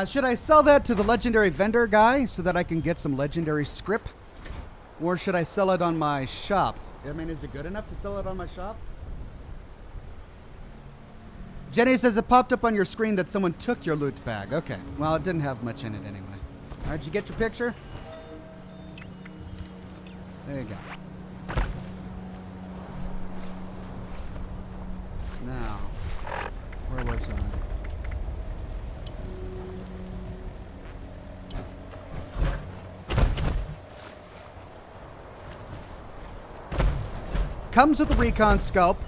Should I sell that to the legendary vendor guy so that I can get some legendary script? Or should I sell it on my shop? I mean, is it good enough to sell it on my shop? Jenny says it popped up on your screen that someone took your loot bag. Okay. Well, it didn't have much in it anyway. All right, did you get your picture? There you go. Now, where was I? Comes with a recon scope.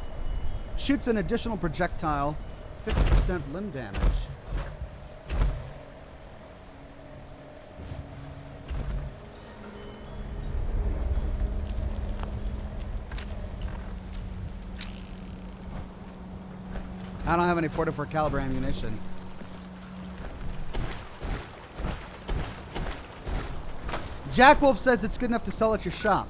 Shoots an additional projectile. 50% limb damage. I don't have any 44 caliber ammunition. Jack Wolf says it's good enough to sell at your shop.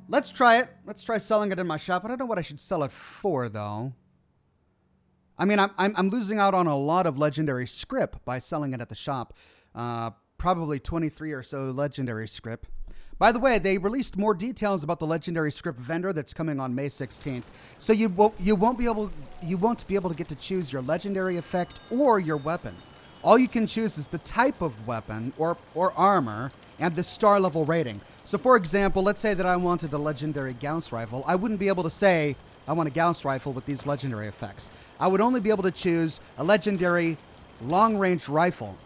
Let's try it. Let's try selling it in my shop. I don't know what I should sell it for, though. I mean, I'm losing out on a lot of legendary script by selling it at the shop. Probably 23 or so legendary script. By the way, they released more details about the legendary script vendor that's coming on May 16th. So you won't be able to get to choose your legendary effect or your weapon. All you can choose is the type of weapon or armor and the star level rating. So, for example, let's say that I wanted a legendary Gauss rifle. I wouldn't be able to say I want a Gauss rifle with these legendary effects. I would only be able to choose a legendary long-range rifle.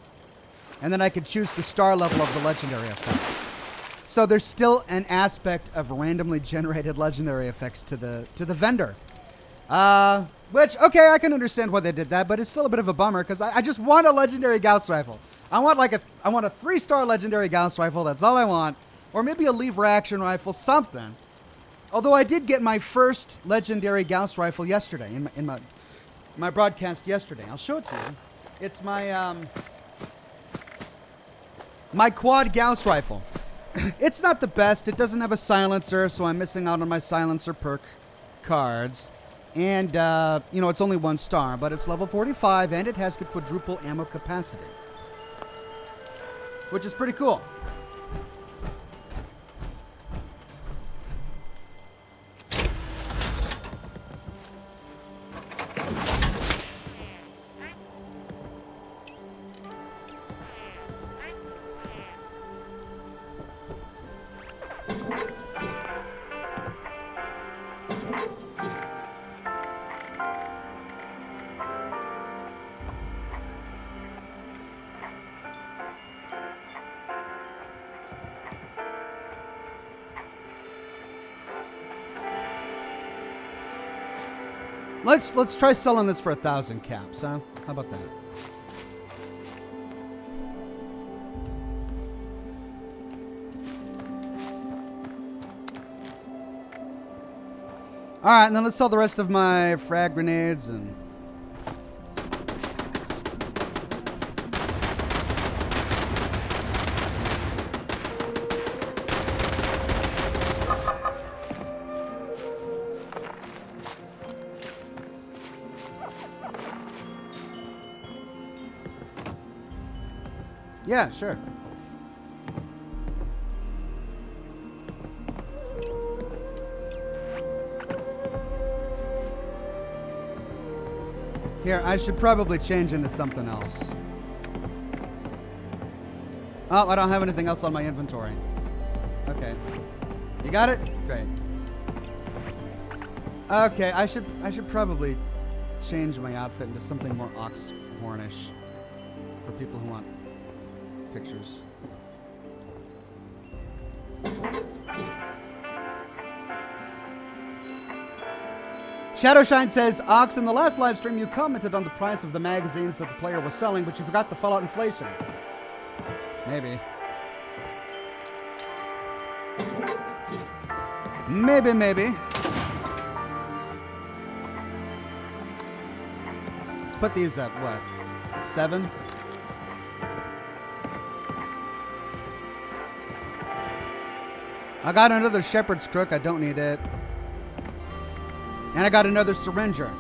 And then I could choose the star level of the legendary effect. So there's still an aspect of randomly generated legendary effects to the vendor. Which, okay, I can understand why they did that, but it's still a bit of a bummer because I just want a legendary Gauss rifle. I want a 3-star legendary Gauss rifle. That's all I want. Or maybe a lever action rifle, something. Although I did get my first legendary Gauss rifle yesterday, in my broadcast yesterday. I'll show it to you. It's my my quad Gauss rifle. It's not the best. It doesn't have a silencer, so I'm missing out on my silencer perk cards. And, it's only 1 star, but it's level 45, and it has the quadruple ammo capacity. Which is pretty cool. Let's try selling this for 1,000 caps, huh? How about that? All right, and then let's sell the rest of my frag grenades and. Yeah, sure. Here, I should probably change into something else. Oh, I don't have anything else on my inventory. Okay. You got it? Great. Okay, I should probably change my outfit into something more Oxhornish for people who want pictures. Shadowshine says, Ox, in the last live stream you commented on the price of the magazines that the player was selling, but you forgot the Fallout inflation. Maybe. Maybe. Let's put these at what? 7? I got another shepherd's crook. I don't need it. And I got another syringer.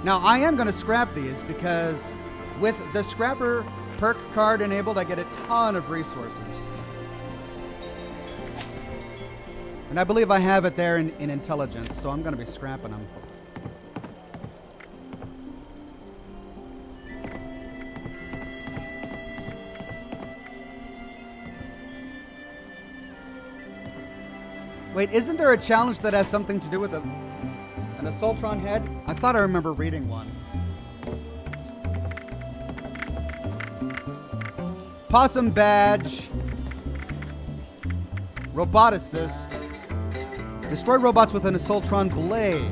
Now, I am going to scrap these because with the scrapper perk card enabled, I get a ton of resources. And I believe I have it there in intelligence, so I'm going to be scrapping them. Wait, isn't there a challenge that has something to do with an Assaultron head? I thought I remember reading one. Possum badge. Roboticist. Destroy robots with an Assaultron blade.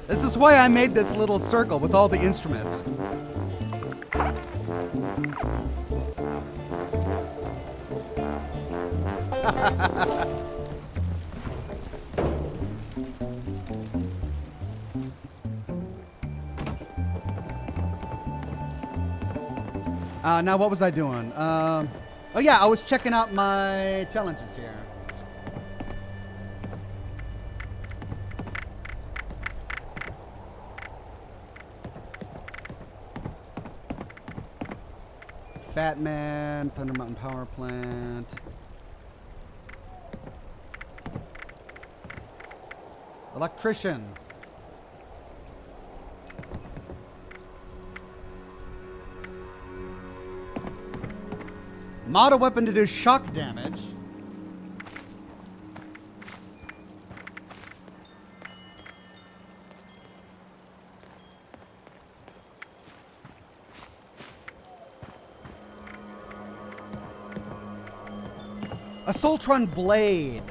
This is why I made this little circle with all the instruments. Now what was I doing? Oh yeah, I was checking out my challenges here. Fat Man, Thunder Mountain Power Plant. Electrician. Model weapon to do shock damage. Assaultron blade.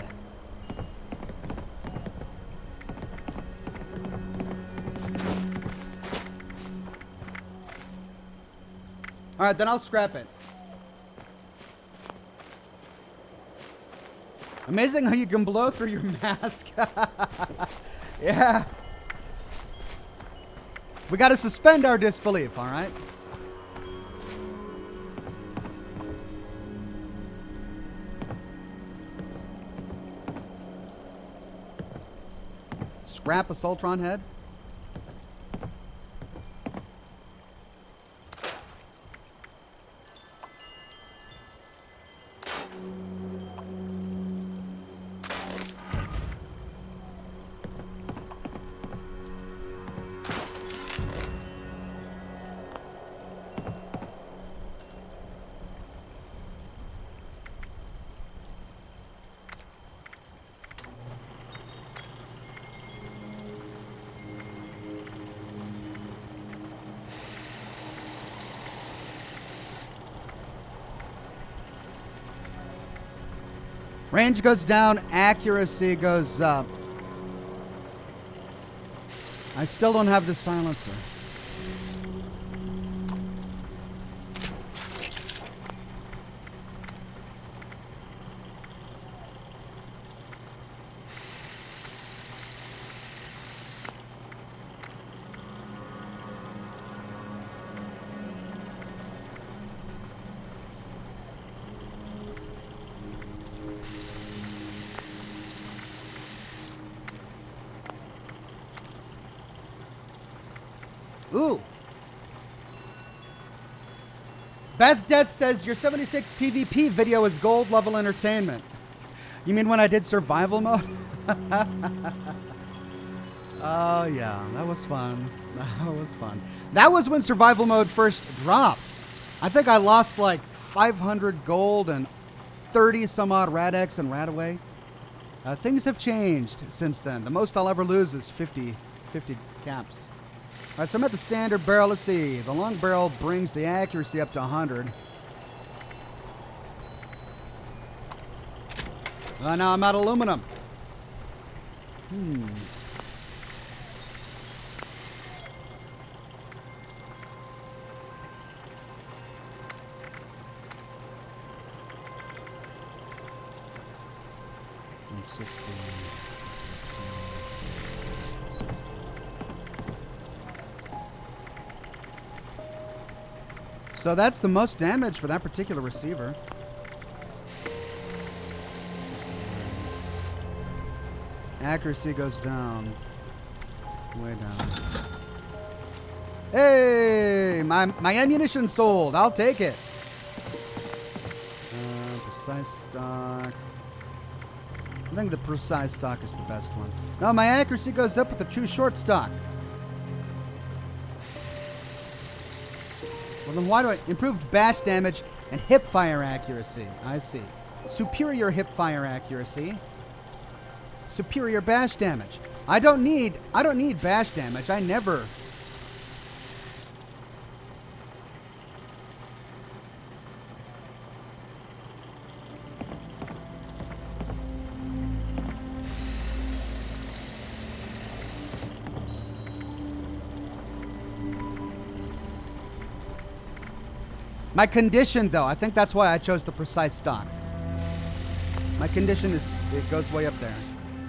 All right, then I'll scrap it. Amazing how you can blow through your mask. Yeah. We got to suspend our disbelief, all right? Scrap Assaultron head. Range goes down, accuracy goes up. I still don't have the silencer. Ooh. Beth Death says your 76 PvP video is gold level entertainment. You mean when I did survival mode? Oh yeah, that was fun. That was fun. That was when survival mode first dropped. I think I lost like 500 gold and 30 some odd Rad-X and Radaway. Things have changed since then. The most I'll ever lose is 50 caps. All right, so I'm at the standard barrel. Let's see. The long barrel brings the accuracy up to 100. Now I'm out of aluminum. So that's the most damage for that particular receiver. Accuracy goes down. Way down. Hey! My ammunition sold. I'll take it. Precise stock. I think the precise stock is the best one. No, my accuracy goes up with the true short stock. Well, then why do I... Improved bash damage and hip fire accuracy. I see. Superior hip fire accuracy. Superior bash damage. I don't need bash damage. I never... My condition, though, I think that's why I chose the precise stock. My condition is, it goes way up there.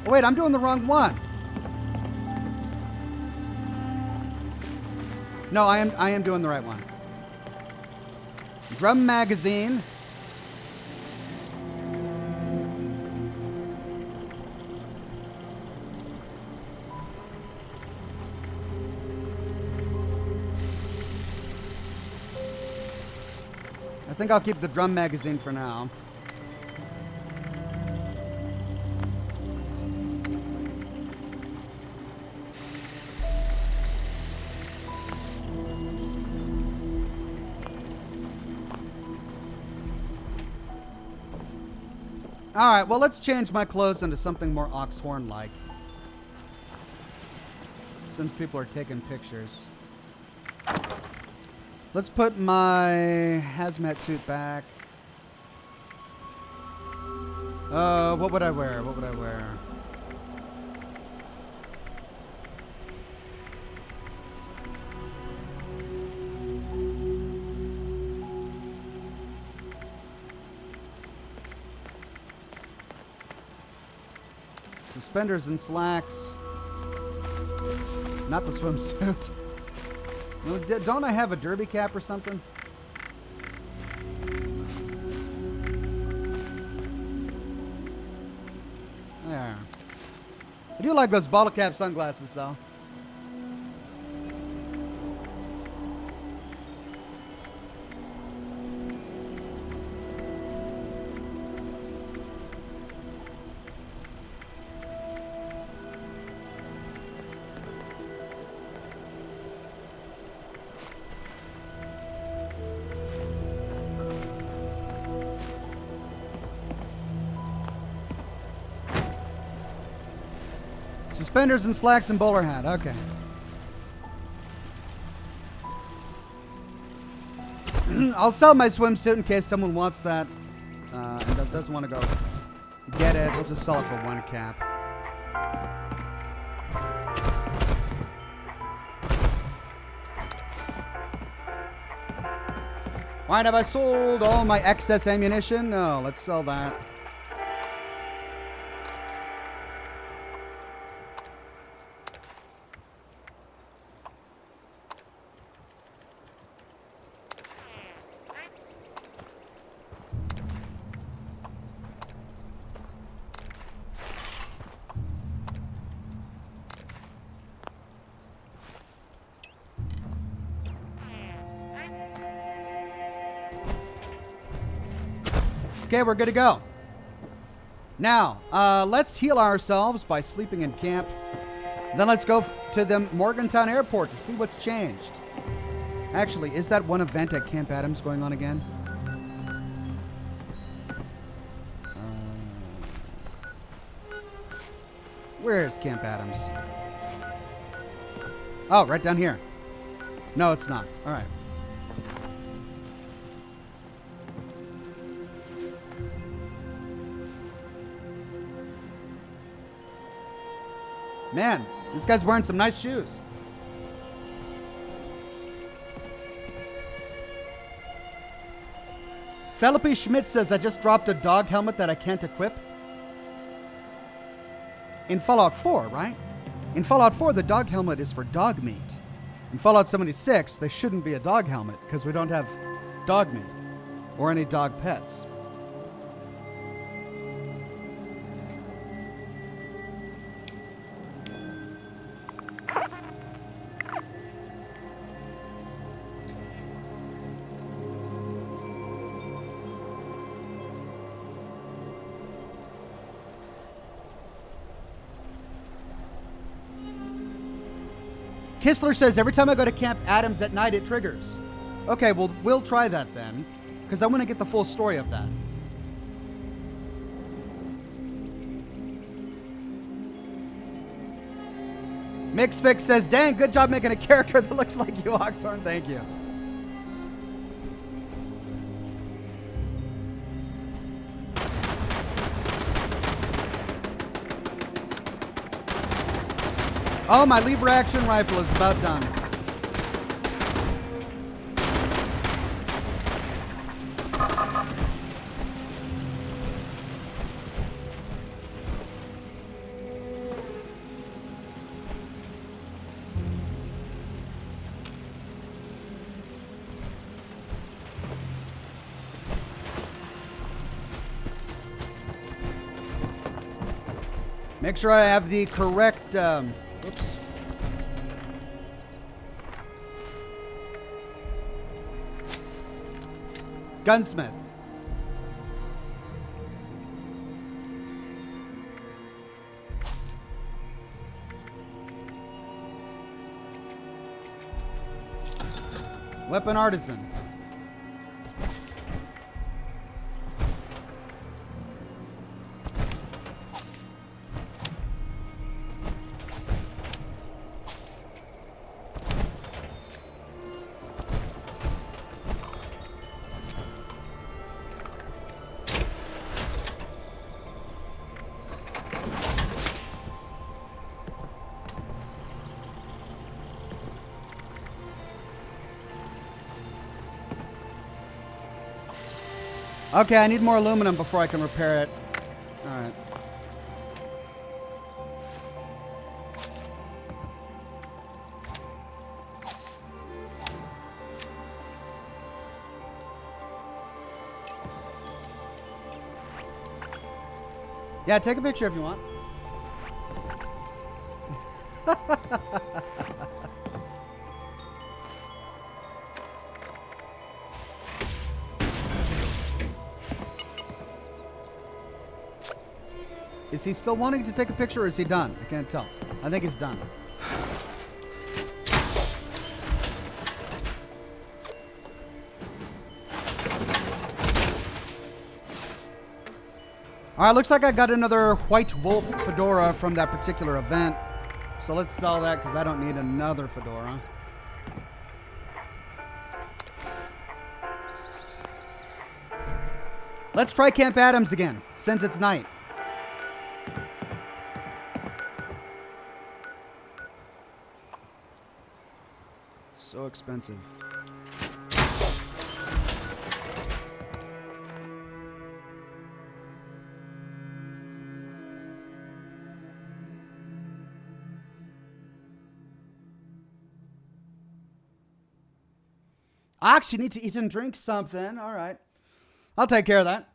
Oh, wait, I'm doing the wrong one. No, I am doing the right one. Drum magazine. I think I'll keep the drum magazine for now. All right, well, let's change my clothes into something more Oxhorn-like. Since people are taking pictures. Let's put my hazmat suit back. What would I wear? What would I wear? Suspenders and slacks. Not the swimsuit. Don't I have a derby cap or something? There. I do like those bottle cap sunglasses, though. Suspenders and slacks and bowler hat. Okay. I'll sell my swimsuit in case someone wants that and doesn't want to go Get it. We'll just sell it for 1 cap. Why have I sold all my excess ammunition? No, let's sell that. Okay, we're good to go. Now, let's heal ourselves by sleeping in camp. Then let's go to the Morgantown airport to see what's changed. Actually, is that one event at Camp Adams going on again? Where is Camp Adams? Oh, right down here. No, it's not. All right. Man, this guy's wearing some nice shoes. Felipe Schmidt says, I just dropped a dog helmet that I can't equip. In Fallout 4, right? In Fallout 4, the dog helmet is for dog meat. In Fallout 76, there shouldn't be a dog helmet because we don't have dog meat or any dog pets. Kistler says, every time I go to Camp Adams at night, it triggers. Okay, well, we'll try that then, because I want to get the full story of that. Mixfix says, dang, good job making a character that looks like you, Oxhorn. Thank you. Oh, my lever action rifle is about done. Make sure I have the correct... Oops. Gunsmith. Weapon artisan. Okay, I need more aluminum before I can repair it. All right. Yeah, take a picture if you want. Is he still wanting to take a picture or is he done? I can't tell. I think he's done. Alright, looks like I got another white wolf fedora from that particular event. So let's sell that because I don't need another fedora. Let's try Camp Adams again, since it's night. So expensive. Ox, you need to eat and drink something. All right. I'll take care of that.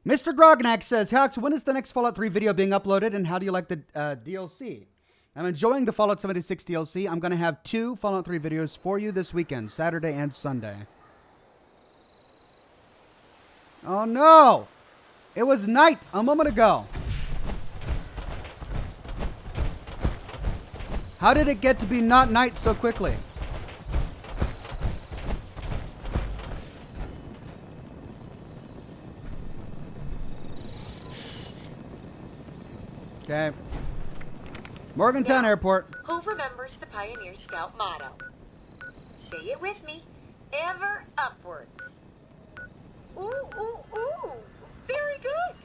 Mr. Grognak says, Hawks, when is the next Fallout 3 video being uploaded and how do you like the DLC? I'm enjoying the Fallout 76 DLC. I'm going to have 2 Fallout 3 videos for you this weekend, Saturday and Sunday. Oh no! It was night a moment ago. How did it get to be not night so quickly? Okay. Morgantown Airport. Who remembers the Pioneer Scout motto? Say it with me. Ever upwards. Ooh, ooh, ooh. Very good.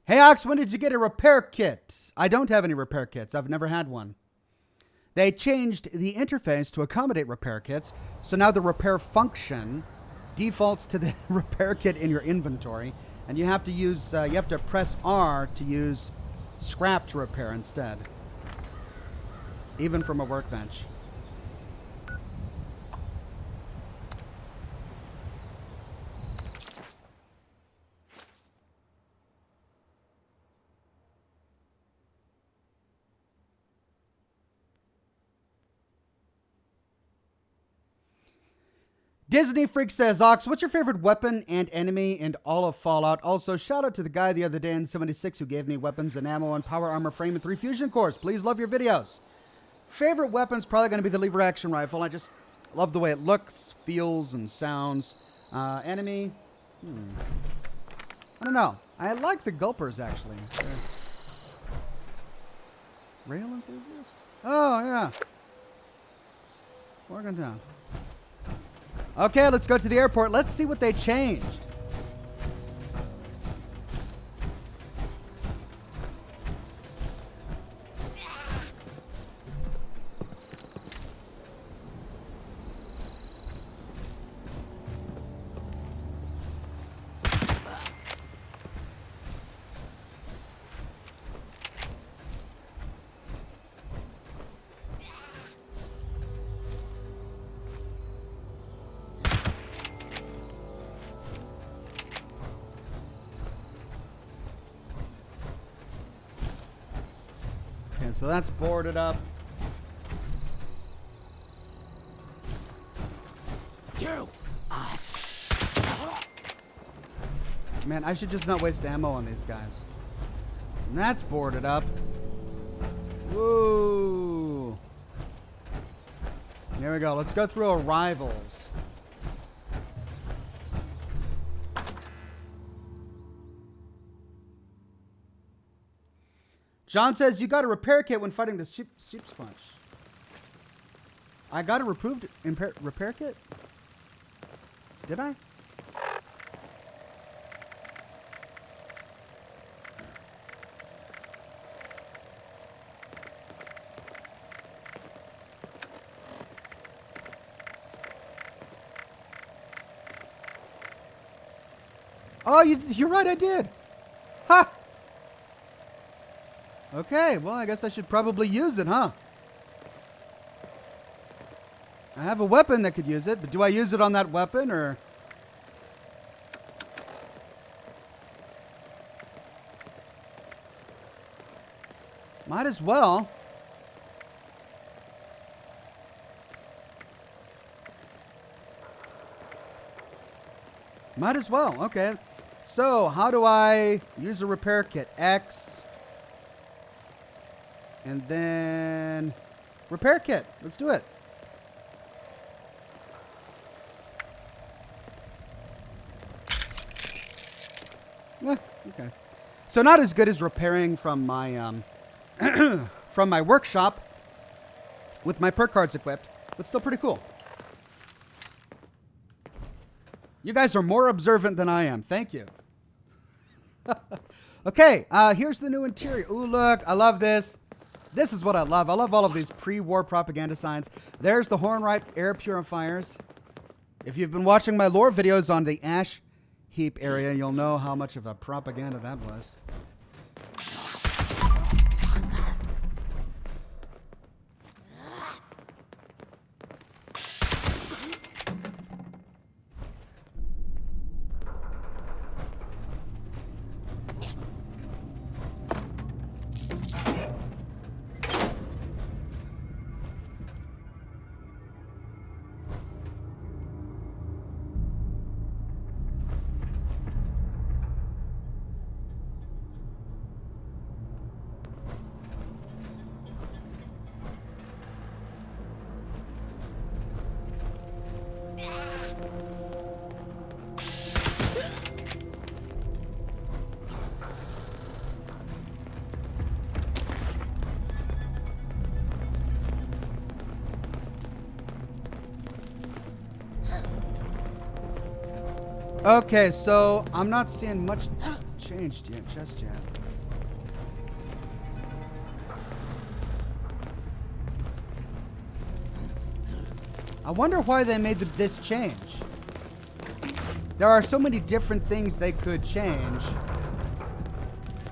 Hey, Ox, when did you get a repair kit? I don't have any repair kits. I've never had one. They changed the interface to accommodate repair kits, so now the repair function defaults to the repair kit in your inventory, and you have to use you have to press R to use scrap to repair instead, even from a workbench. Disney Freak says, Ox, what's your favorite weapon and enemy in all of Fallout? Also, shout out to the guy the other day in 76 who gave me weapons and ammo and power armor frame and 3 fusion cores. Please love your videos. Favorite weapon's probably going to be the lever action rifle. I just love the way it looks, feels, and sounds. Enemy? I don't know. I like the gulpers, actually. Rail enthusiast? Oh, yeah. Morgantown. Okay, let's go to the airport. Let's see what they changed. So that's boarded up. You, us. Man, I should just not waste ammo on these guys. And that's boarded up. Woo! Here we go. Let's go through arrivals. John says, you got a repair kit when fighting the sheep's punch. I got a repair kit? Did I? Oh, you're right, I did. Ha! Okay, well, I guess I should probably use it, huh? I have a weapon that could use it, but do I use it on that weapon, or... Might as well. Might as well. Okay. So, how do I use a repair kit? X. And then repair kit. Let's do it. Okay. So not as good as repairing from my from my workshop with my perk cards equipped, but still pretty cool. You guys are more observant than I am. Thank you. Okay, here's the new interior. Ooh, look, I love this. This is what I love. I love all of these pre-war propaganda signs. There's the Hornwright air purifiers. If you've been watching my lore videos on the ash heap area, you'll know how much of a propaganda that was. Okay, so I'm not seeing much changed yet, just yet. I wonder why they made this change. There are so many different things they could change.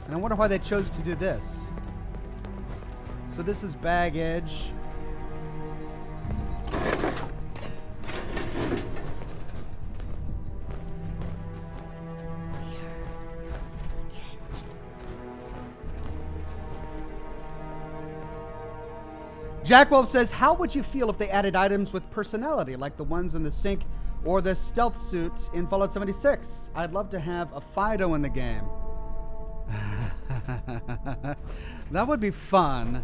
And I wonder why they chose to do this. So this is baggage. Jack Wolf says, how would you feel if they added items with personality, like the ones in the sink or the stealth suit in Fallout 76? I'd love to have a Fido in the game. That would be fun.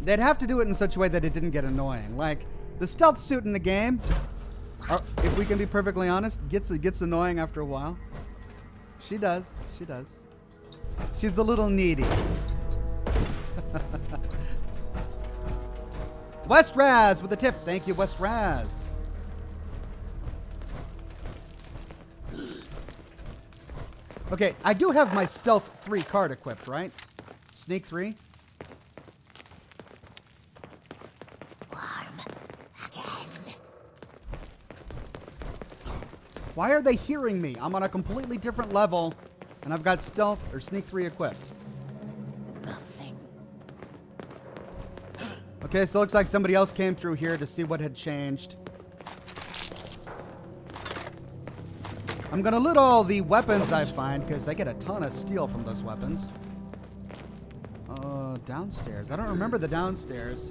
They'd have to do it in such a way that it didn't get annoying. Like, the stealth suit in the game, if we can be perfectly honest, gets annoying after a while. She does. She does. She's a little needy. West Raz with a tip. Thank you, West Raz. Okay, I do have my Stealth 3 card equipped, right? Sneak 3. Warm again. Why are they hearing me? I'm on a completely different level, and I've got Stealth or Sneak 3 equipped. Nothing. Okay, so it looks like somebody else came through here to see what had changed. I'm gonna loot all the weapons I find, because I get a ton of steel from those weapons. Downstairs. I don't remember the downstairs.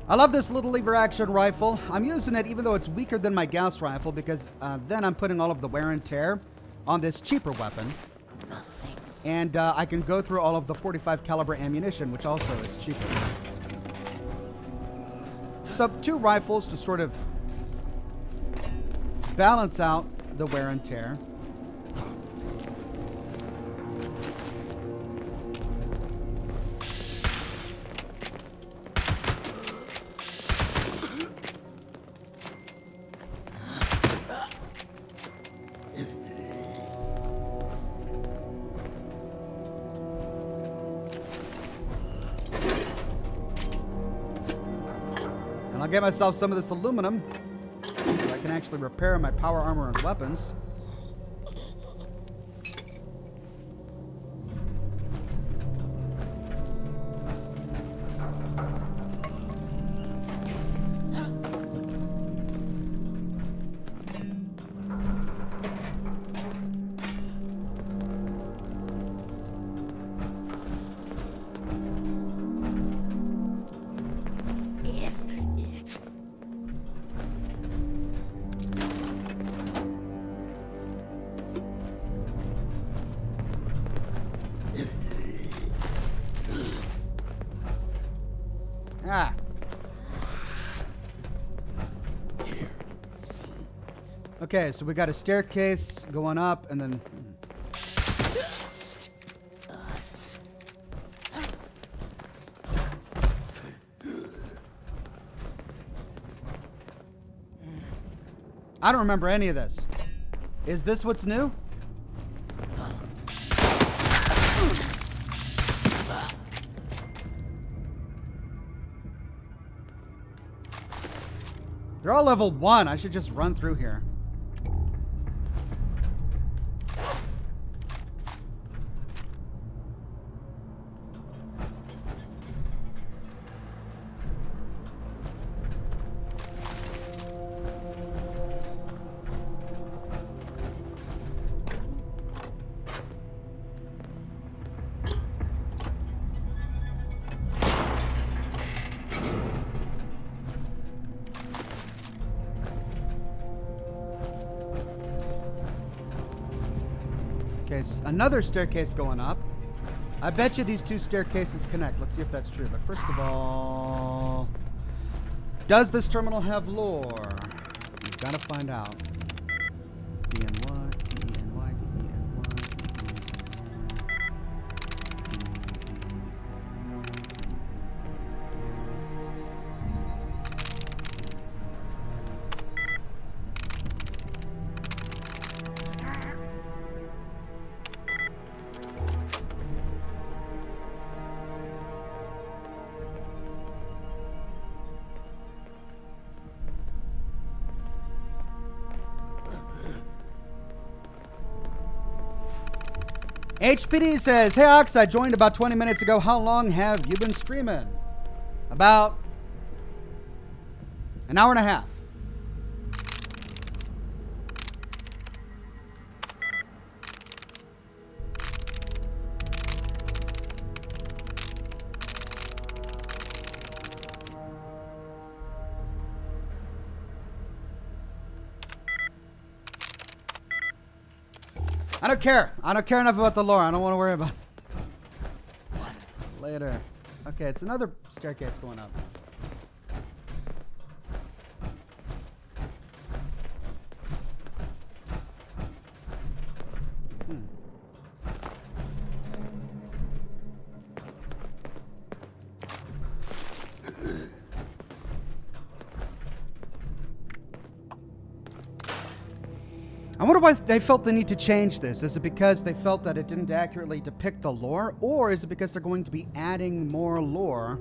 I love this little lever action rifle. I'm using it even though it's weaker than my Gauss rifle because then I'm putting all of the wear and tear on this cheaper weapon. And I can go through all of the 45 caliber ammunition, which also is cheaper. So 2 rifles to sort of balance out the wear and tear. I'll get myself some of this aluminum so I can actually repair my power armor and weapons. Okay, so we got a staircase going up, and then... Just us. I don't remember any of this. Is this what's new? They're all level 1. I should just run through here. Okay, another staircase going up. I bet you these two staircases connect. Let's see if that's true. But first of all, does this terminal have lore? We've got to find out. DNY, DNY, HPD says, hey Ox, I joined about 20 minutes ago. How long have you been streaming? About an hour and a half. I don't care. I don't care enough about the lore. I don't want to worry about it. Later. Okay, it's another staircase going up. I wonder why they felt the need to change this. Is it because they felt that it didn't accurately depict the lore? Or is it because they're going to be adding more lore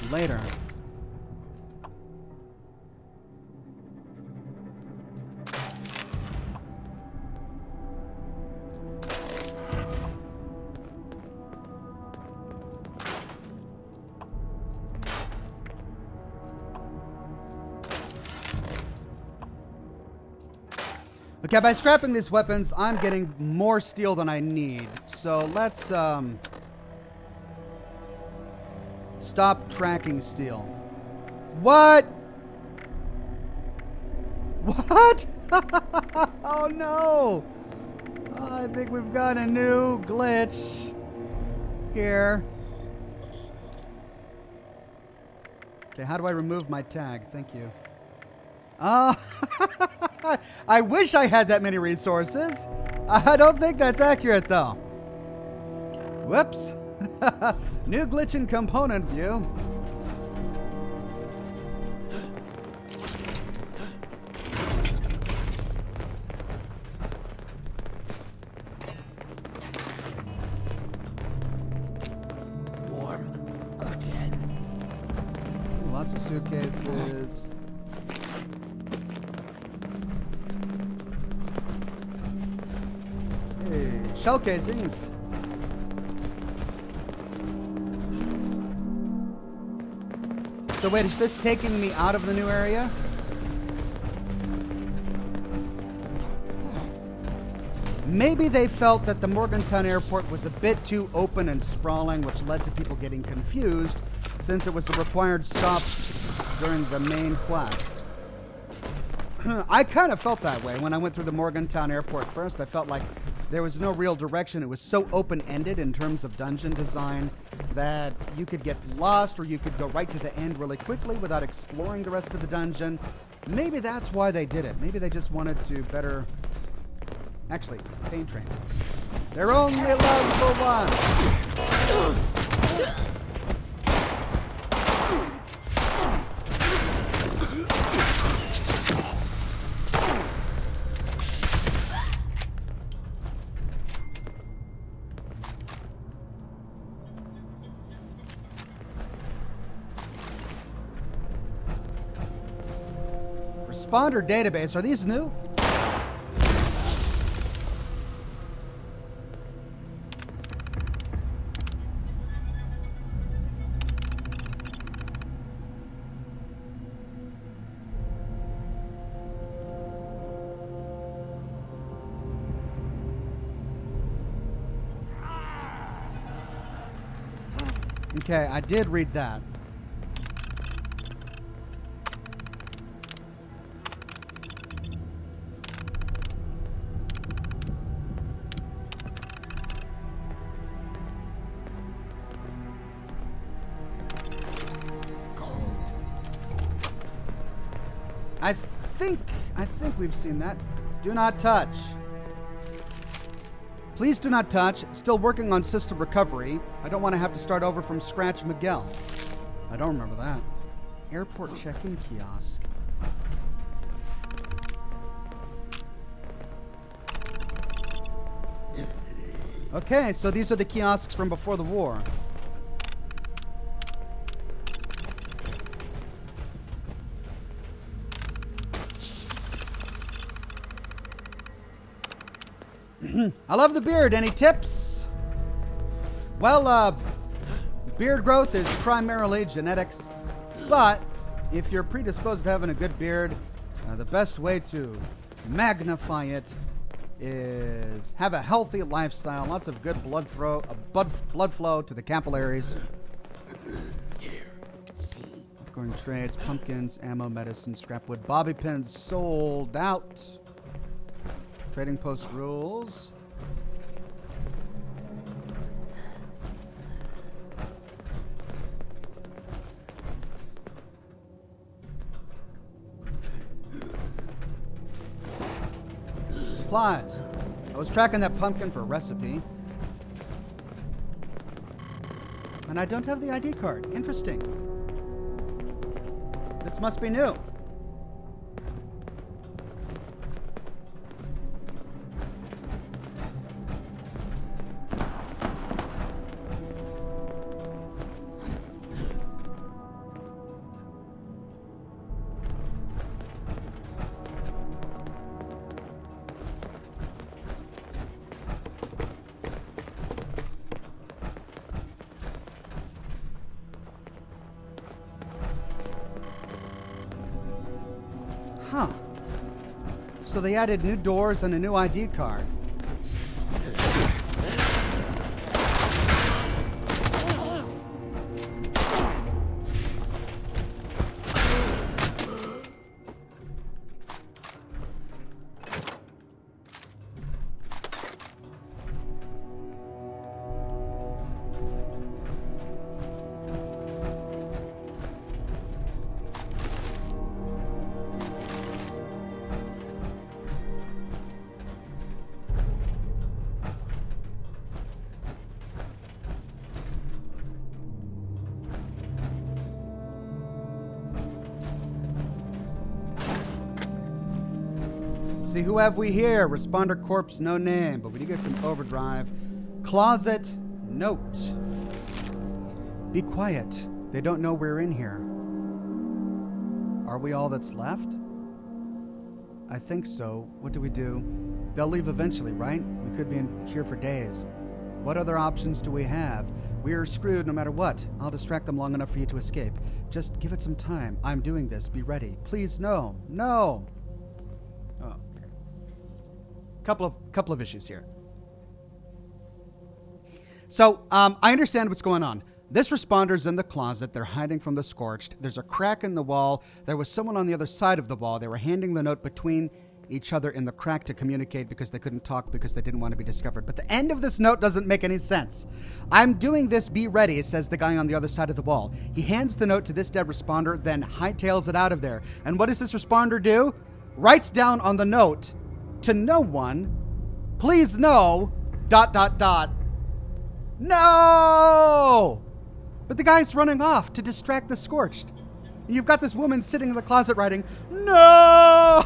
later? Okay, by scrapping these weapons, I'm getting more steel than I need. So let's stop tracking steel. What? What? Oh no! Oh, I think we've got a new glitch here. Okay, how do I remove my tag? Thank you. I wish I had that many resources. I don't think that's accurate, though. Whoops. New glitch in component view. Warm again. Lots of suitcases. Shell casings. So wait, is this taking me out of the new area? Maybe they felt that the Morgantown airport was a bit too open and sprawling, which led to people getting confused since it was a required stop during the main quest. I kind of felt that way when I went through the Morgantown airport first. I felt like there was no real direction. It was so open-ended in terms of dungeon design that you could get lost or you could go right to the end really quickly without exploring the rest of the dungeon. Maybe that's why they did it. Maybe they just wanted to better... Actually, Pain Train. They're only allowed for one. Responder database. Are these new? Okay, I did read that. I think we've seen that. Do not touch. Please do not touch. Still working on system recovery. I don't want to have to start over from scratch, Miguel. I don't remember that. Airport check-in kiosk. Okay, so these are the kiosks from before the war. I love the beard. Any tips? Well, beard growth is primarily genetics, but if you're predisposed to having a good beard, the best way to magnify it is have a healthy lifestyle, lots of good blood flow to the capillaries. Going trades, pumpkins, ammo, medicine, scrap wood, bobby pins sold out. Trading post rules. Supplies. I was tracking that pumpkin for a recipe. And I don't have the ID card. Interesting. This must be new. Huh. So they added new doors and a new ID card. See, who have we here? Responder corpse, no name, but we do get some overdrive. Closet note. Be quiet. They don't know we're in here. Are we all that's left? I think so. What do we do? They'll leave eventually, right? We could be in here for days. What other options do we have? We're screwed no matter what. I'll distract them long enough for you to escape. Just give it some time. I'm doing this. Be ready. Please, no. No. Oh. Couple of issues here. So, I understand what's going on. This responder's in the closet. They're hiding from the scorched. There's a crack in the wall. There was someone on the other side of the wall. They were handing the note between each other in the crack to communicate because they couldn't talk because they didn't want to be discovered. But the end of this note doesn't make any sense. I'm doing this, be ready, says the guy on the other side of the wall. He hands the note to this dead responder, then hightails it out of there. And what does this responder do? Writes down on the note, to no one, please no, ... No! But the guy's running off to distract the Scorched. And you've got this woman sitting in the closet writing, no!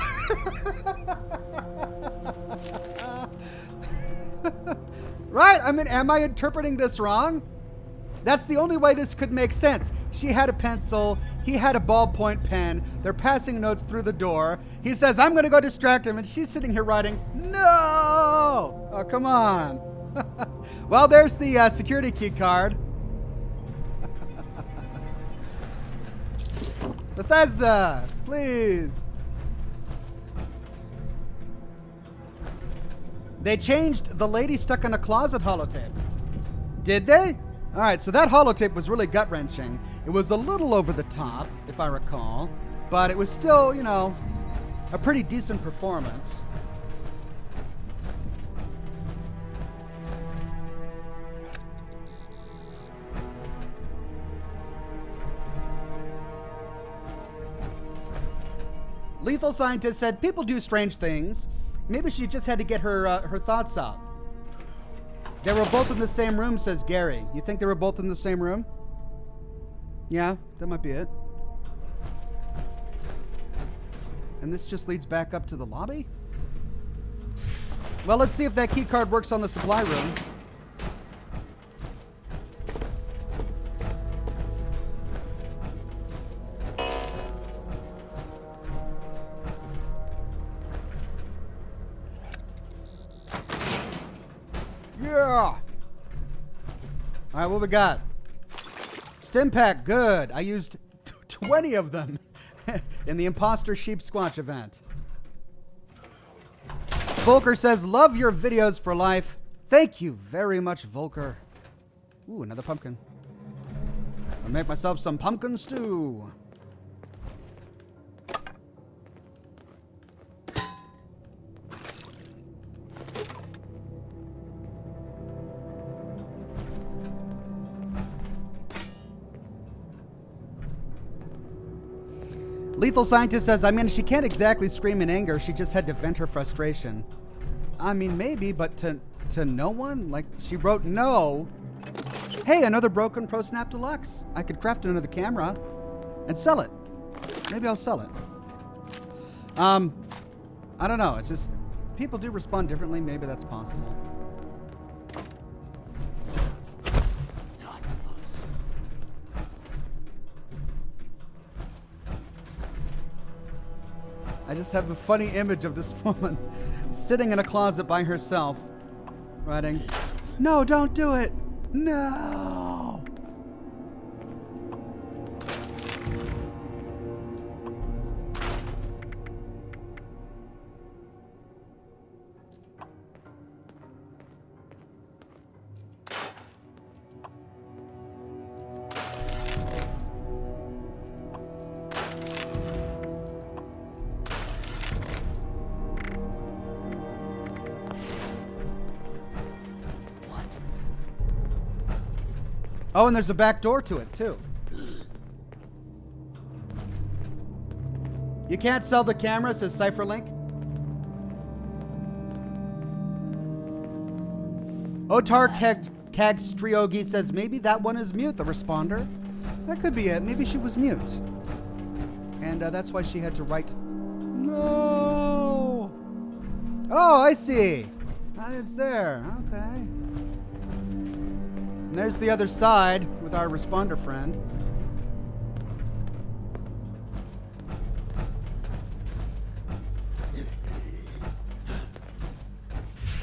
Right? I mean, am I interpreting this wrong? That's the only way this could make sense. She had a pencil. He had a ballpoint pen. They're passing notes through the door. He says, I'm going to go distract him. And she's sitting here writing, no! Oh, come on. Well, there's the security key card. Bethesda, please. They changed the lady stuck in a closet holotape. Did they? All right, so that holotape was really gut-wrenching. It was a little over the top, if I recall, but it was still, you know, a pretty decent performance. Lethal Scientist said, people do strange things. Maybe she just had to get her thoughts out. They were both in the same room, says Gary. You think they were both in the same room? Yeah, that might be it. And this just leads back up to the lobby? Well, let's see if that key card works on the supply room. Yeah! All right, what we got? Stim pack, good. I used 20 of them in the Imposter Sheep Squatch event. Volker says, love your videos for life. Thank you very much, Volker. Ooh, another pumpkin. I'll make myself some pumpkin stew. Lethal Scientist says, I mean, she can't exactly scream in anger. She just had to vent her frustration. I mean, maybe, but to no one? Like, she wrote no. Hey, another broken Pro Snap Deluxe. I could craft another camera and sell it. Maybe I'll sell it. I don't know. It's just, people do respond differently. Maybe that's possible. I just have a funny image of this woman sitting in a closet by herself, writing, no, don't do it. No. Oh, and there's a back door to it, too. You can't sell the camera, says Cypherlink. Otar Kagstriogi says, maybe that one is mute, the responder. That could be it. Maybe she was mute. And that's why she had to write, no. Oh, I see. It's there. Okay. And there's the other side with our responder friend.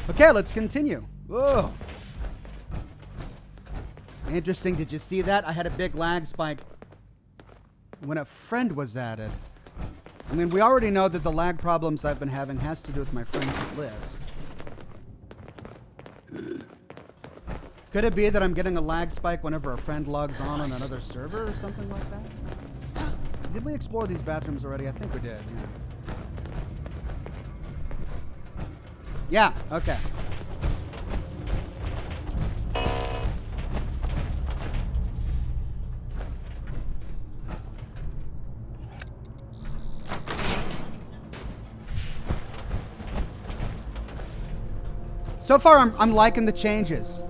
Okay, let's continue. Whoa. Interesting. Did you see that? I had a big lag spike when a friend was added. I mean, we already know that the lag problems I've been having has to do with my friends list. Could it be that I'm getting a lag spike whenever a friend logs on another server or something like that? Did we explore these bathrooms already? I think we did. Yeah. Yeah, okay. So far, I'm liking the changes.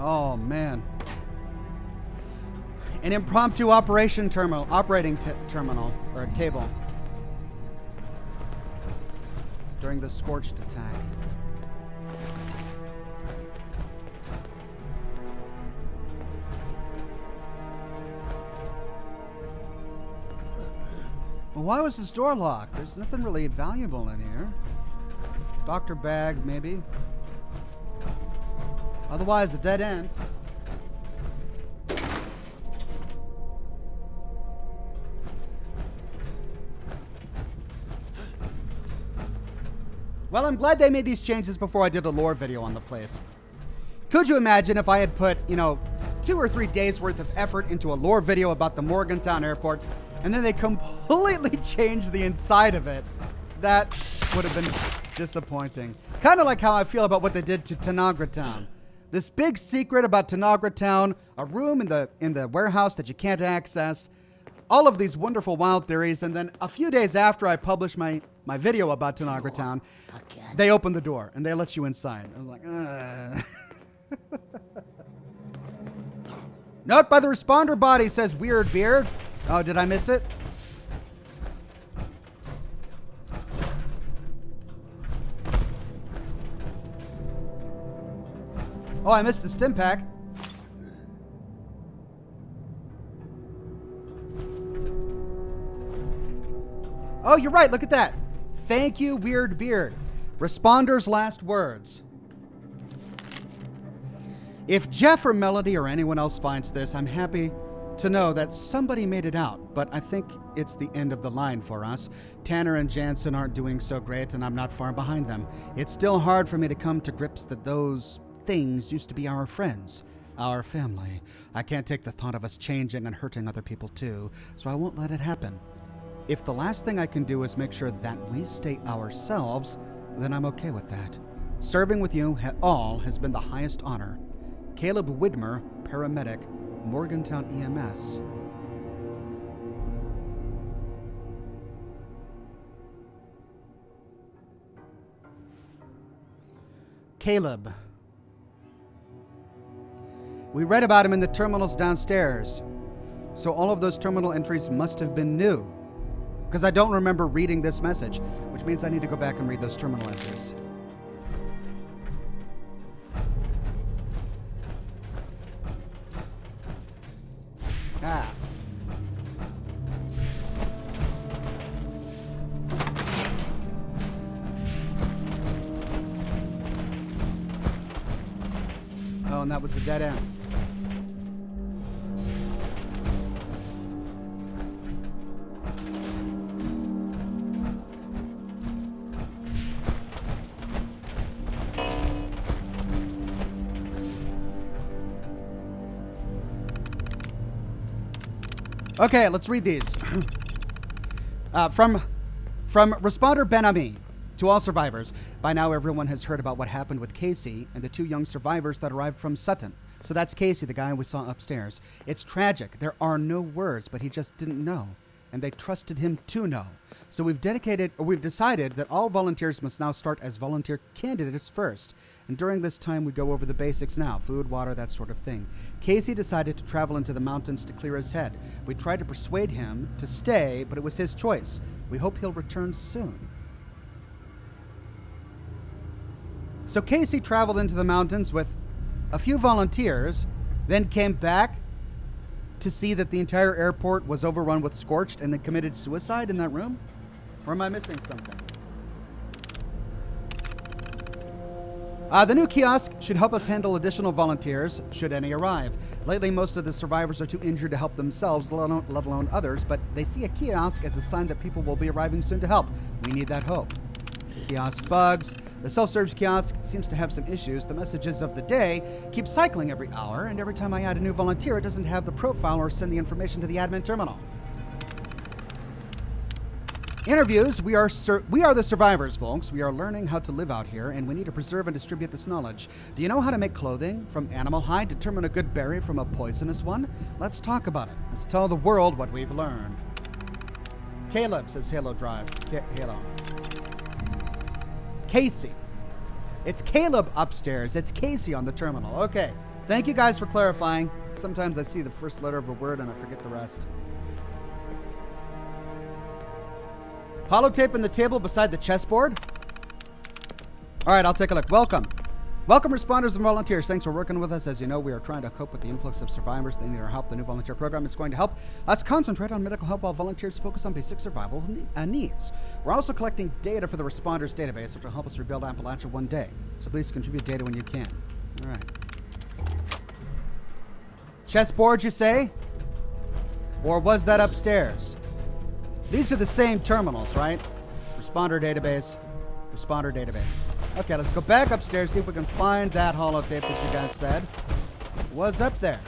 Oh man. An impromptu operating terminal or table during the scorched attack. Well, why was this door locked? There's nothing really valuable in here. Doctor bag, maybe. Otherwise, a dead end. Well, I'm glad they made these changes before I did a lore video on the place. Could you imagine if I had put, 2 or 3 days worth of effort into a lore video about the Morgantown airport, and then they completely changed the inside of it? That would have been disappointing. Kind of like how I feel about what they did to Tanagra Town. This big secret about Tanagra Town, a room in the warehouse that you can't access, all of these wonderful wild theories, and then a few days after I published my video about Tanagra Town, they open the door and they let you inside. I was like, Note by the responder body says Weird Beard. Oh, did I miss it? Oh, I missed the stim pack. Oh, you're right. Look at that. Thank you, Weird Beard. Responder's last words. If Jeff or Melody or anyone else finds this, I'm happy to know that somebody made it out, but I think it's the end of the line for us. Tanner and Jansen aren't doing so great, and I'm not far behind them. It's still hard for me to come to grips that those things used to be our friends, our family. I can't take the thought of us changing and hurting other people too, so I won't let it happen. If the last thing I can do is make sure that we stay ourselves, then I'm okay with that. Serving with you all has been the highest honor. Caleb Widmer, paramedic, Morgantown EMS. Caleb. We read about him in the terminals downstairs. So all of those terminal entries must have been new. Because I don't remember reading this message, which means I need to go back and read those terminal entries. Ah. Oh, and that was the dead end. Okay, let's read these. From responder Ben Ami. To all survivors, by now everyone has heard about what happened with Casey and the 2 young survivors that arrived from Sutton. So that's Casey, the guy we saw upstairs. It's tragic. There are no words, but he just didn't know. And they trusted him to know. So we've decided that all volunteers must now start as volunteer candidates first. And during this time, we go over the basics now. Food, water, that sort of thing. Casey decided to travel into the mountains to clear his head. We tried to persuade him to stay, but it was his choice. We hope he'll return soon. So Casey traveled into the mountains with a few volunteers, then came back to see that the entire airport was overrun with Scorched and then committed suicide in that room? Or am I missing something? The new kiosk should help us handle additional volunteers, should any arrive. Lately, most of the survivors are too injured to help themselves, let alone others, but they see a kiosk as a sign that people will be arriving soon to help. We need that hope. Kiosk Bugs. The self-service kiosk seems to have some issues. The messages of the day keep cycling every hour, and every time I add a new volunteer, it doesn't have the profile or send the information to the admin terminal. Interviews. We are the survivors, folks. We are learning how to live out here, and we need to preserve and distribute this knowledge. Do you know how to make clothing from animal hide? Determine a good berry from a poisonous one? Let's talk about it. Let's tell the world what we've learned. Caleb, says Halo Drive. Halo. Casey. It's Caleb upstairs. It's Casey on the terminal. Okay. Thank you guys for clarifying. Sometimes I see the first letter of a word and I forget the rest. Holotape in the table beside the chessboard. All right, I'll take a look. Welcome. Welcome, responders and volunteers. Thanks for working with us. As you know, we are trying to cope with the influx of survivors. They need our help. The new volunteer program is going to help us concentrate on medical help while volunteers focus on basic survival needs. We're also collecting data for the responders database, which will help us rebuild Appalachia one day. So please contribute data when you can. All right. Chessboard, you say? Or was that upstairs? These are the same terminals, right? Responder database. Responder database. Okay, let's go back upstairs, see if we can find that holotape that you guys said was up there.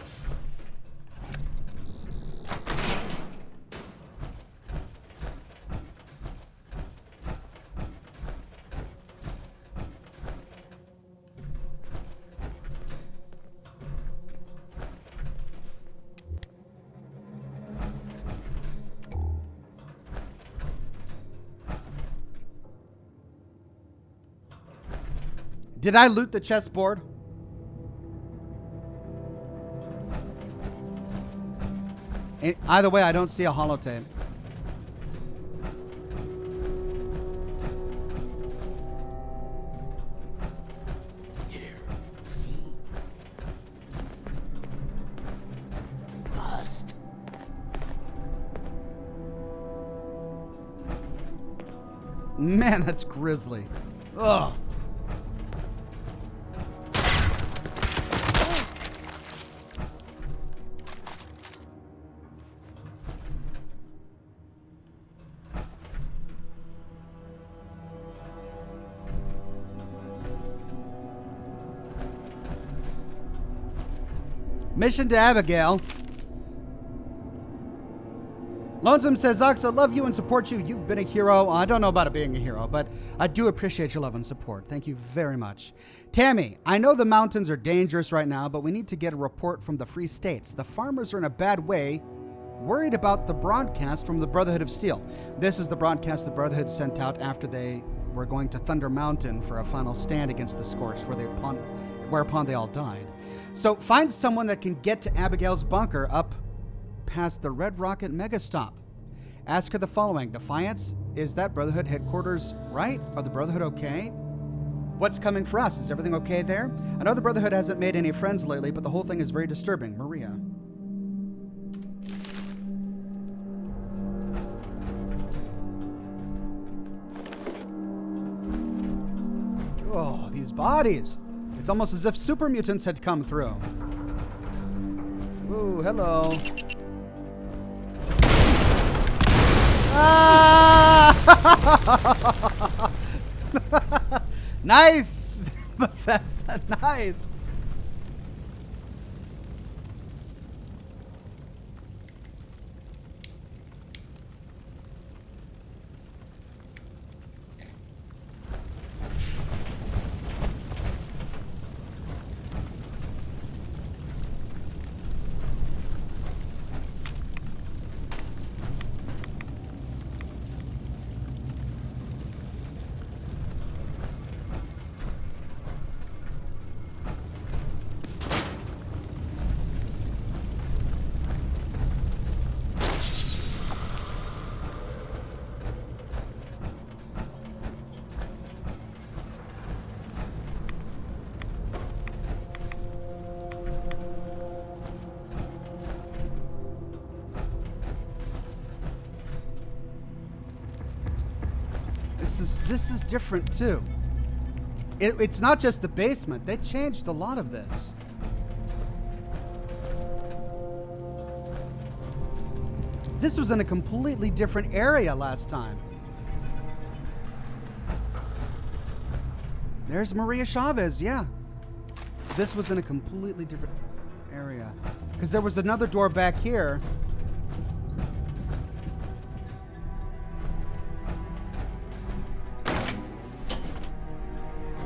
Did I loot the chessboard? Either way, I don't see a holotape. Here, see. Must. Man, that's grisly. Ugh. Mission to Abigail. Lonesome says, Ox, I love you and support you. You've been a hero. I don't know about it being a hero, but I do appreciate your love and support. Thank you very much. Tammy, I know the mountains are dangerous right now, but we need to get a report from the Free States. The farmers are in a bad way, worried about the broadcast from the Brotherhood of Steel. This is the broadcast the Brotherhood sent out after they were going to Thunder Mountain for a final stand against the Scorched, whereupon they all died. So find someone that can get to Abigail's bunker up past the Red Rocket Megastop. Ask her the following. Defiance, is that Brotherhood headquarters right? Are the Brotherhood okay? What's coming for us? Is everything okay there? I know the Brotherhood hasn't made any friends lately, but the whole thing is very disturbing. Maria. Oh, these bodies. It's almost as if super mutants had come through. Ooh, hello. Ah! Nice! Bethesda, nice! this is different too. It's not just the basement. They changed a lot of this. This was in a completely different area last time. There's Maria Chavez, yeah. This was in a completely different area. Because there was another door back here.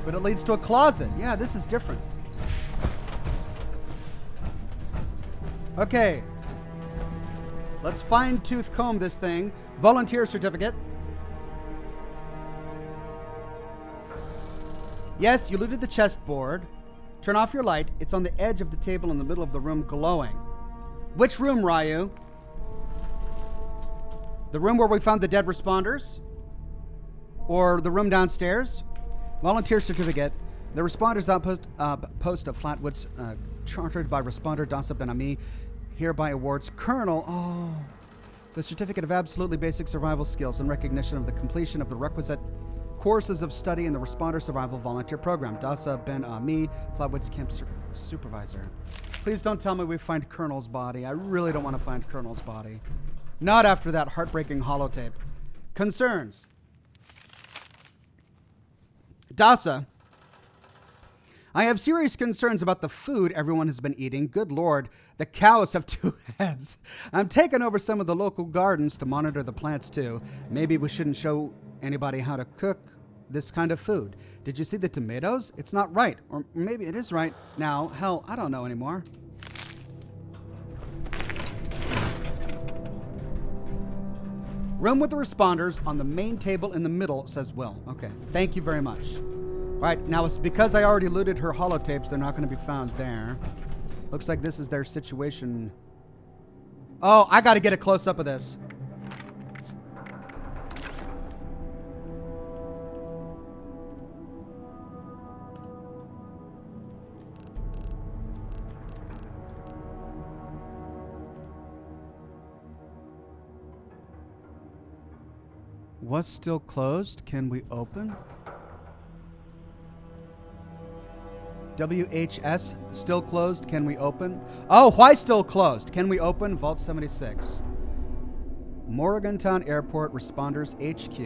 But it leads to a closet. Yeah, this is different. Okay. Let's fine-tooth comb this thing. Volunteer certificate. Yes, you looted the chessboard. Turn off your light. It's on the edge of the table in the middle of the room glowing. Which room, Ryu? The room where we found the dead responders? Or the room downstairs? Volunteer certificate. The responders outpost post of Flatwoods, chartered by responder Dasa Ben-Ami, hereby awards Colonel, the certificate of absolutely basic survival skills in recognition of the completion of the requisite courses of study in the responder survival volunteer program. Dasa Ben-Ami, Flatwoods camp supervisor. Please don't tell me we find Colonel's body. I really don't want to find Colonel's body. Not after that heartbreaking holotape. Concerns. Dasa, I have serious concerns about the food everyone has been eating. Good Lord, the cows have 2 heads. I'm taking over some of the local gardens to monitor the plants too. Maybe we shouldn't show anybody how to cook this kind of food. Did you see the tomatoes? It's not right. Or maybe it is right now. Hell, I don't know anymore. Room with the responders on the main table in the middle, says Will. Okay, thank you very much. All right, now it's because I already looted her holotapes, they're not going to be found there. Looks like this is their situation. Oh, I got to get a close-up of this. Was still closed? Can we open? WHS still closed? Can we open? Oh, why still closed? Can we open? Vault 76. Morgantown Airport Responders HQ.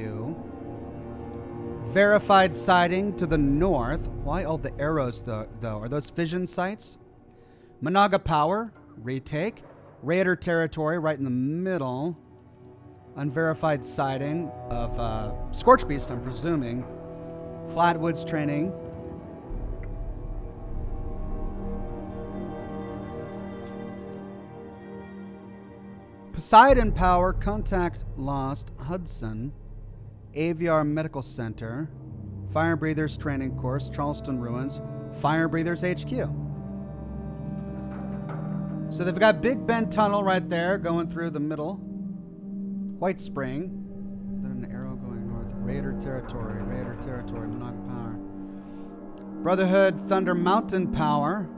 Verified sighting to the north. Why all the arrows though? Are those fission sites? Managa Power. Retake. Raider territory right in the middle. Unverified sighting of Scorch Beast, I'm presuming. Flatwoods training. Poseidon Power, contact lost, Hudson. AVR Medical Center. Fire Breathers Training Course, Charleston Ruins. Fire Breathers HQ. So they've got Big Bend Tunnel right there going through the middle. White Spring. Then an arrow going north. Raider Territory, Monaco Power. Brotherhood, Thunder Mountain Power.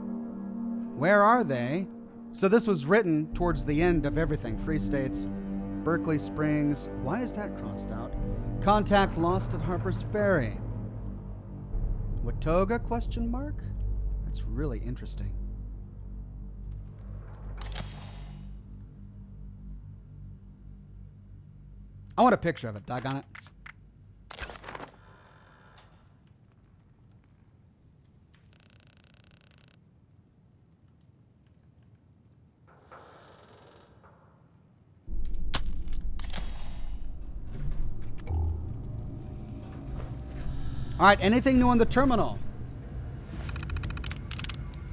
Where are they? So this was written towards the end of everything. Free States, Berkeley Springs. Why is that crossed out? Contact lost at Harper's Ferry. Watoga, question mark? That's really interesting. I want a picture of it, doggone it. All right, anything new on the terminal?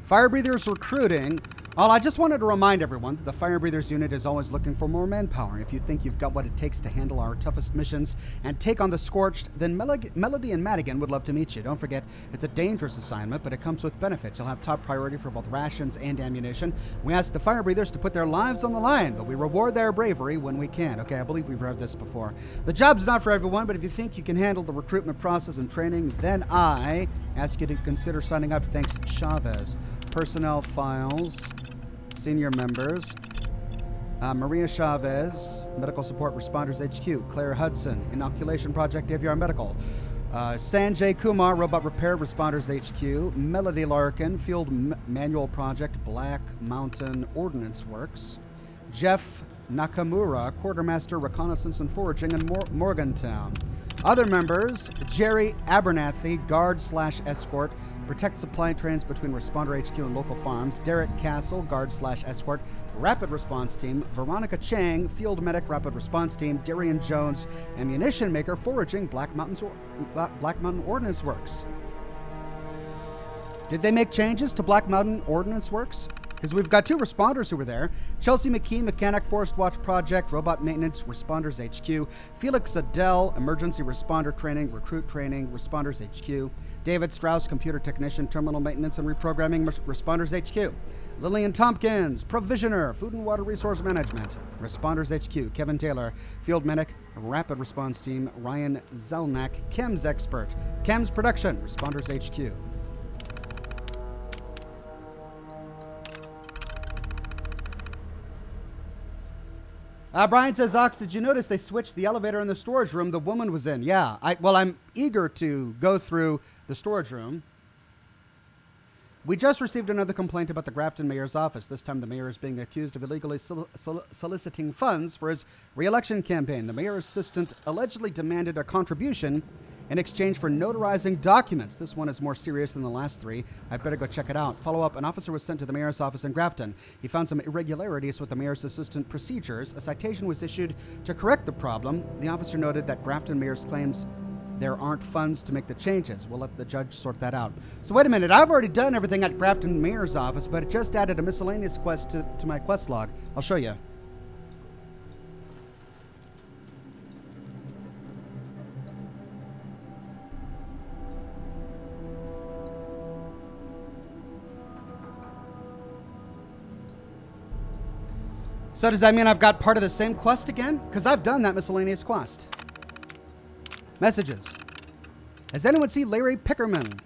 Fire Breathers recruiting. Well, I just wanted to remind everyone that the Fire Breathers unit is always looking for more manpower. If you think you've got what it takes to handle our toughest missions and take on the Scorched, then Melody and Madigan would love to meet you. Don't forget, it's a dangerous assignment, but it comes with benefits. You'll have top priority for both rations and ammunition. We ask the Fire Breathers to put their lives on the line, but we reward their bravery when we can. Okay, I believe we've read this before. The job's not for everyone, but if you think you can handle the recruitment process and training, then I ask you to consider signing up. Thanks, Chavez. Personnel files. Senior members. Maria Chavez, Medical Support Responders HQ. Claire Hudson, Inoculation Project AVR Medical. Sanjay Kumar, Robot Repair Responders HQ. Melody Larkin, Field Manual Project, Black Mountain Ordnance Works. Jeff Nakamura, Quartermaster Reconnaissance and Foraging in Morgantown. Other members, Jerry Abernathy, Guard/Escort, Protect Supply Trains between Responder HQ and local farms. Derek Castle, Guard/Escort, Rapid Response Team. Veronica Chang, Field Medic, Rapid Response Team. Darian Jones, Ammunition Maker, Foraging, Black Mountain Ordnance Works. Did they make changes to Black Mountain Ordnance Works? Because we've got 2 responders who were there. Chelsea McKee, Mechanic, Forest Watch Project, Robot Maintenance, Responders HQ. Felix Adele, Emergency Responder Training, Recruit Training, Responders HQ. David Strauss, Computer Technician, Terminal Maintenance and Reprogramming, Responders HQ. Lillian Tompkins, Provisioner, Food and Water Resource Management, Responders HQ. Kevin Taylor, Field Medic, Rapid Response Team. Ryan Zelnak, Chems Expert, Chems Production, Responders HQ. Brian says, Ox, did you notice they switched the elevator in the storage room the woman was in? Yeah. I'm eager to go through the storage room. We just received another complaint about the Grafton mayor's office. This time the mayor is being accused of illegally soliciting funds for his re-election campaign. The mayor's assistant allegedly demanded a contribution in exchange for notarizing documents. This one is more serious than the last 3. I better go check it out. Follow up, an officer was sent to the mayor's office in Grafton. He found some irregularities with the mayor's assistant procedures. A citation was issued to correct the problem. The officer noted that Grafton mayor's claims there aren't funds to make the changes. We'll let the judge sort that out. So wait a minute, I've already done everything at Grafton mayor's office, but it just added a miscellaneous quest to my quest log. I'll show you. So does that mean I've got part of the same quest again? Because I've done that miscellaneous quest. Messages. Has anyone seen Larry Pickerman?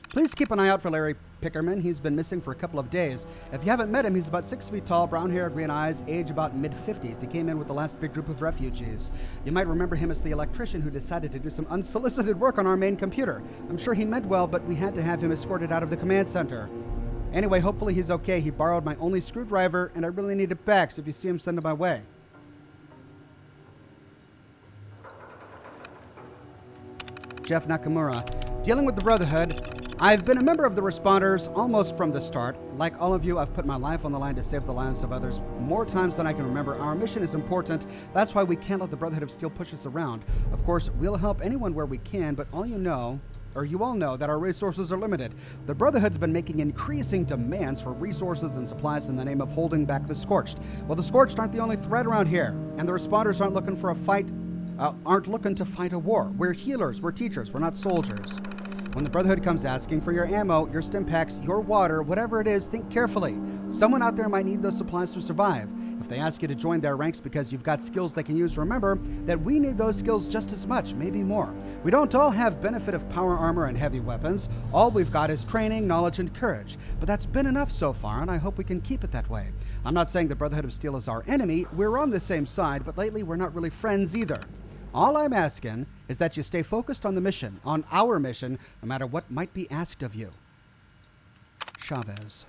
Please keep an eye out for Larry Pickerman. He's been missing for a couple of days. If you haven't met him, he's about 6 feet tall, brown hair, green eyes, age about mid-50s. He came in with the last big group of refugees. You might remember him as the electrician who decided to do some unsolicited work on our main computer. I'm sure he meant well, but we had to have him escorted out of the command center. Anyway, hopefully he's okay. He borrowed my only screwdriver, and I really need it back, so if you see him, send it my way. Jeff Nakamura. Dealing with the Brotherhood. I've been a member of the Responders almost from the start. Like all of you, I've put my life on the line to save the lives of others more times than I can remember. Our mission is important. That's why we can't let the Brotherhood of Steel push us around. Of course, we'll help anyone where we can, but you all know that our resources are limited. The Brotherhood's been making increasing demands for resources and supplies in the name of holding back the Scorched. Well, the Scorched aren't the only threat around here, and the Responders aren't looking to fight a war. We're healers, we're teachers, we're not soldiers. When the Brotherhood comes asking for your ammo, your stim packs, your water, whatever it is, think carefully. Someone out there might need those supplies to survive. If they ask you to join their ranks because you've got skills they can use, remember that we need those skills just as much, maybe more. We don't all have benefit of power armor and heavy weapons. All we've got is training, knowledge, and courage. But that's been enough so far, and I hope we can keep it that way. I'm not saying the Brotherhood of Steel is our enemy. We're on the same side, but lately we're not really friends either. All I'm asking is that you stay focused on the mission, on our mission, no matter what might be asked of you. Chavez.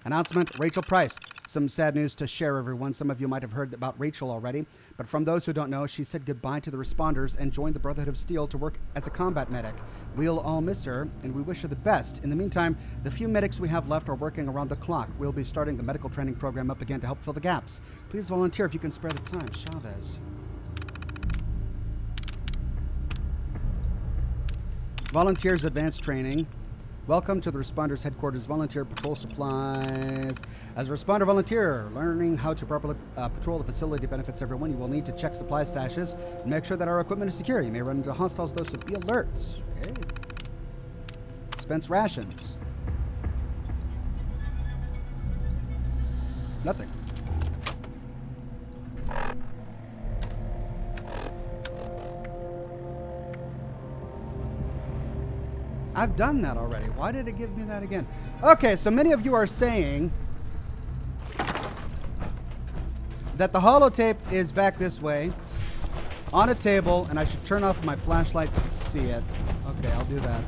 Announcement, Rachel Price. Some sad news to share, everyone. Some of you might have heard about Rachel already, but from those who don't know, she said goodbye to the Responders and joined the Brotherhood of Steel to work as a combat medic. We'll all miss her, and we wish her the best. In the meantime, the few medics we have left are working around the clock. We'll be starting the medical training program up again to help fill the gaps. Please volunteer if you can spare the time. Chavez. Volunteers Advanced Training. Welcome to the Responders Headquarters Volunteer Patrol Supplies. As a Responder Volunteer, learning how to properly patrol the facility benefits everyone. You will need to check supply stashes and make sure that our equipment is secure. You may run into hostiles, though, so be alert. Okay. Dispense rations. Nothing. I've done that already. Why did it give me that again? Okay, so many of you are saying that the holotape is back this way on a table, and I should turn off my flashlight to see it. Okay, I'll do that.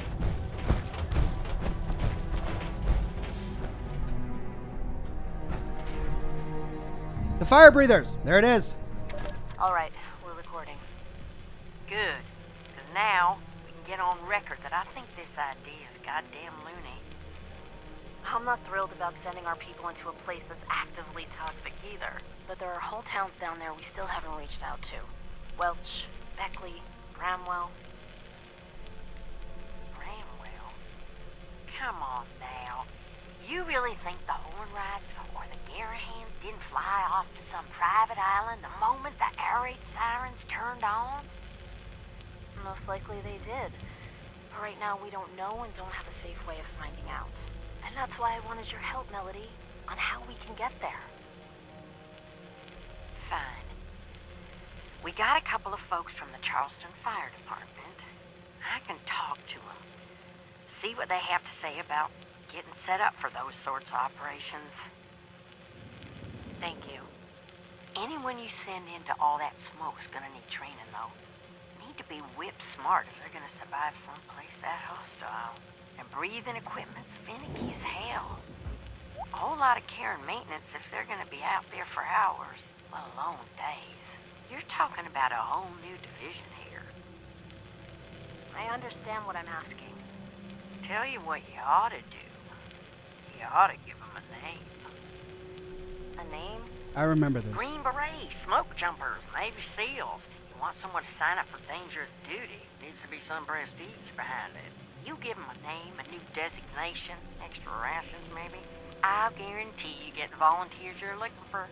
The fire breathers. There it is. All right, we're recording. Good, because now we can get on record that I think this idea is goddamn loony. I'm not thrilled about sending our people into a place that's actively toxic either. But there are whole towns down there we still haven't reached out to. Welch, Beckley, Bramwell. Bramwell? Come on now. You really think the Hornwrights or the Garahans didn't fly off to some private island the moment the air raid sirens turned on? Most likely they did. But right now we don't know and don't have a safe way of finding out. And that's why I wanted your help, Melody, on how we can get there. Fine. We got a couple of folks from the Charleston Fire Department. I can talk to them. See what they have to say about getting set up for those sorts of operations. Thank you. Anyone you send into all that smoke's gonna need training, though. Need to be whip smart if they're gonna survive someplace that hostile. And breathing equipment's finicky as hell. A whole lot of care and maintenance if they're gonna be out there for hours, let alone days. You're talking about a whole new division here. I understand what I'm asking. Tell you what you ought to do. You ought to give them a name. A name? I remember this. Green Berets, smoke jumpers, Navy SEALs. You want someone to sign up for dangerous duty. Needs to be some prestige behind it. You give them a name, a new designation, extra rations maybe. I'll guarantee you get the volunteers you're looking for.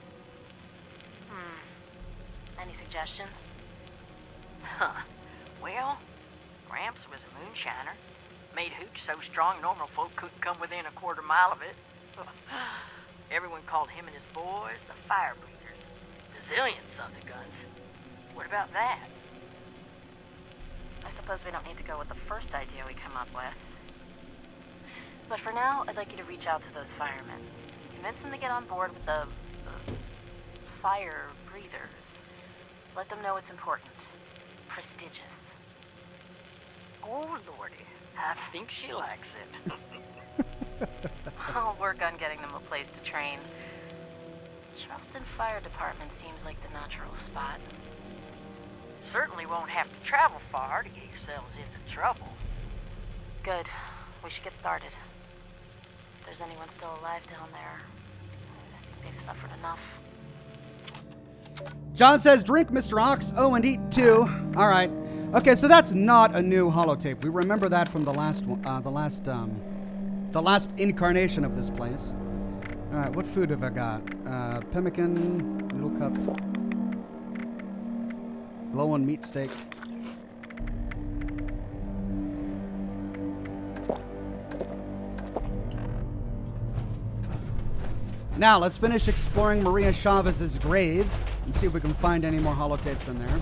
Any suggestions? Huh. Well, Gramps was a moonshiner. Made hooch so strong normal folk couldn't come within a quarter mile of it. Everyone called him and his boys the fire breathers. Resilient sons of guns. What about that? I suppose we don't need to go with the first idea we come up with. But for now, I'd like you to reach out to those firemen. Convince them to get on board with the fire breathers. Let them know it's important. Prestigious. Oh, Lordy. I think she likes it. I'll work on getting them a place to train. Charleston Fire Department seems like the natural spot. Certainly won't have to travel far to get yourselves into trouble. Good. We should get started. If there's anyone still alive down there, I think they've suffered enough. John says, drink, Mr. Ox. Oh, and eat too. All right. Okay, so that's not a new holotape. We remember that from the last one, the last incarnation of this place. All right, what food have I got? Pemmican, noodle cup, glowing meat steak. Now, let's finish exploring Maria Chavez's grave and see if we can find any more holotapes in there.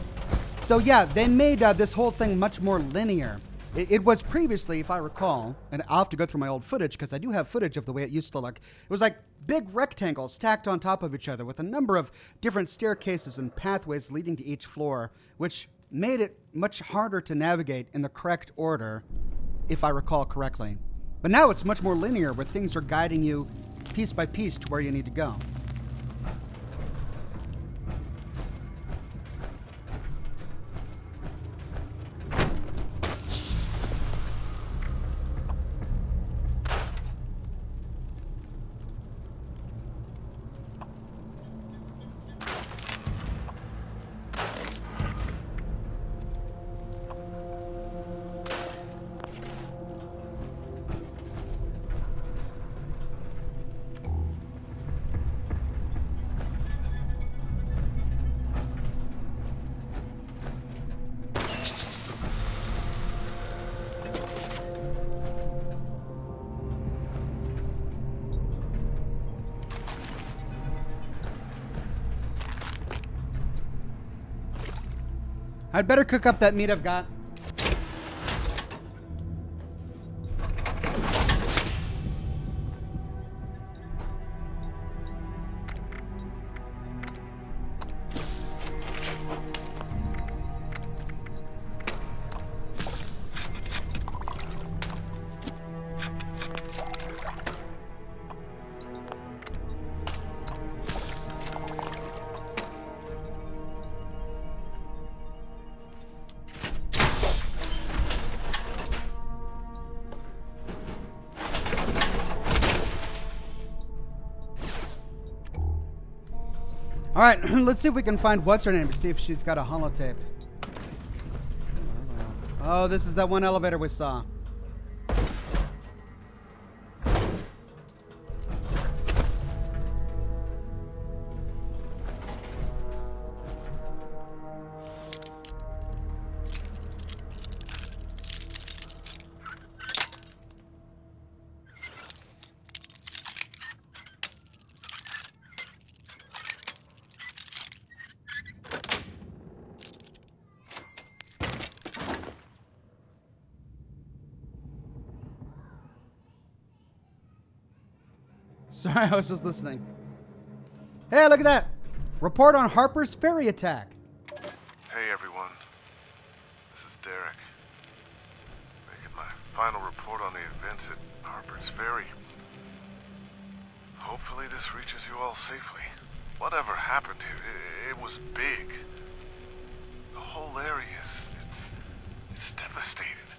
So yeah, they made this whole thing much more linear. It was previously, if I recall, and I'll have to go through my old footage because I do have footage of the way it used to look. It was like big rectangles stacked on top of each other with a number of different staircases and pathways leading to each floor, which made it much harder to navigate in the correct order, if I recall correctly. But now it's much more linear where things are guiding you piece by piece to where you need to go. I'd better cook up that meat I've got. All right, let's see if we can find what's her name to see if she's got a holotape. Oh, this is that one elevator we saw. Sorry, I was just listening. Hey, look at that. Report on Harper's Ferry attack. Hey everyone, this is Derek. Making my final report on the events at Harper's Ferry. Hopefully this reaches you all safely. Whatever happened here, it was big. The whole area it's devastated.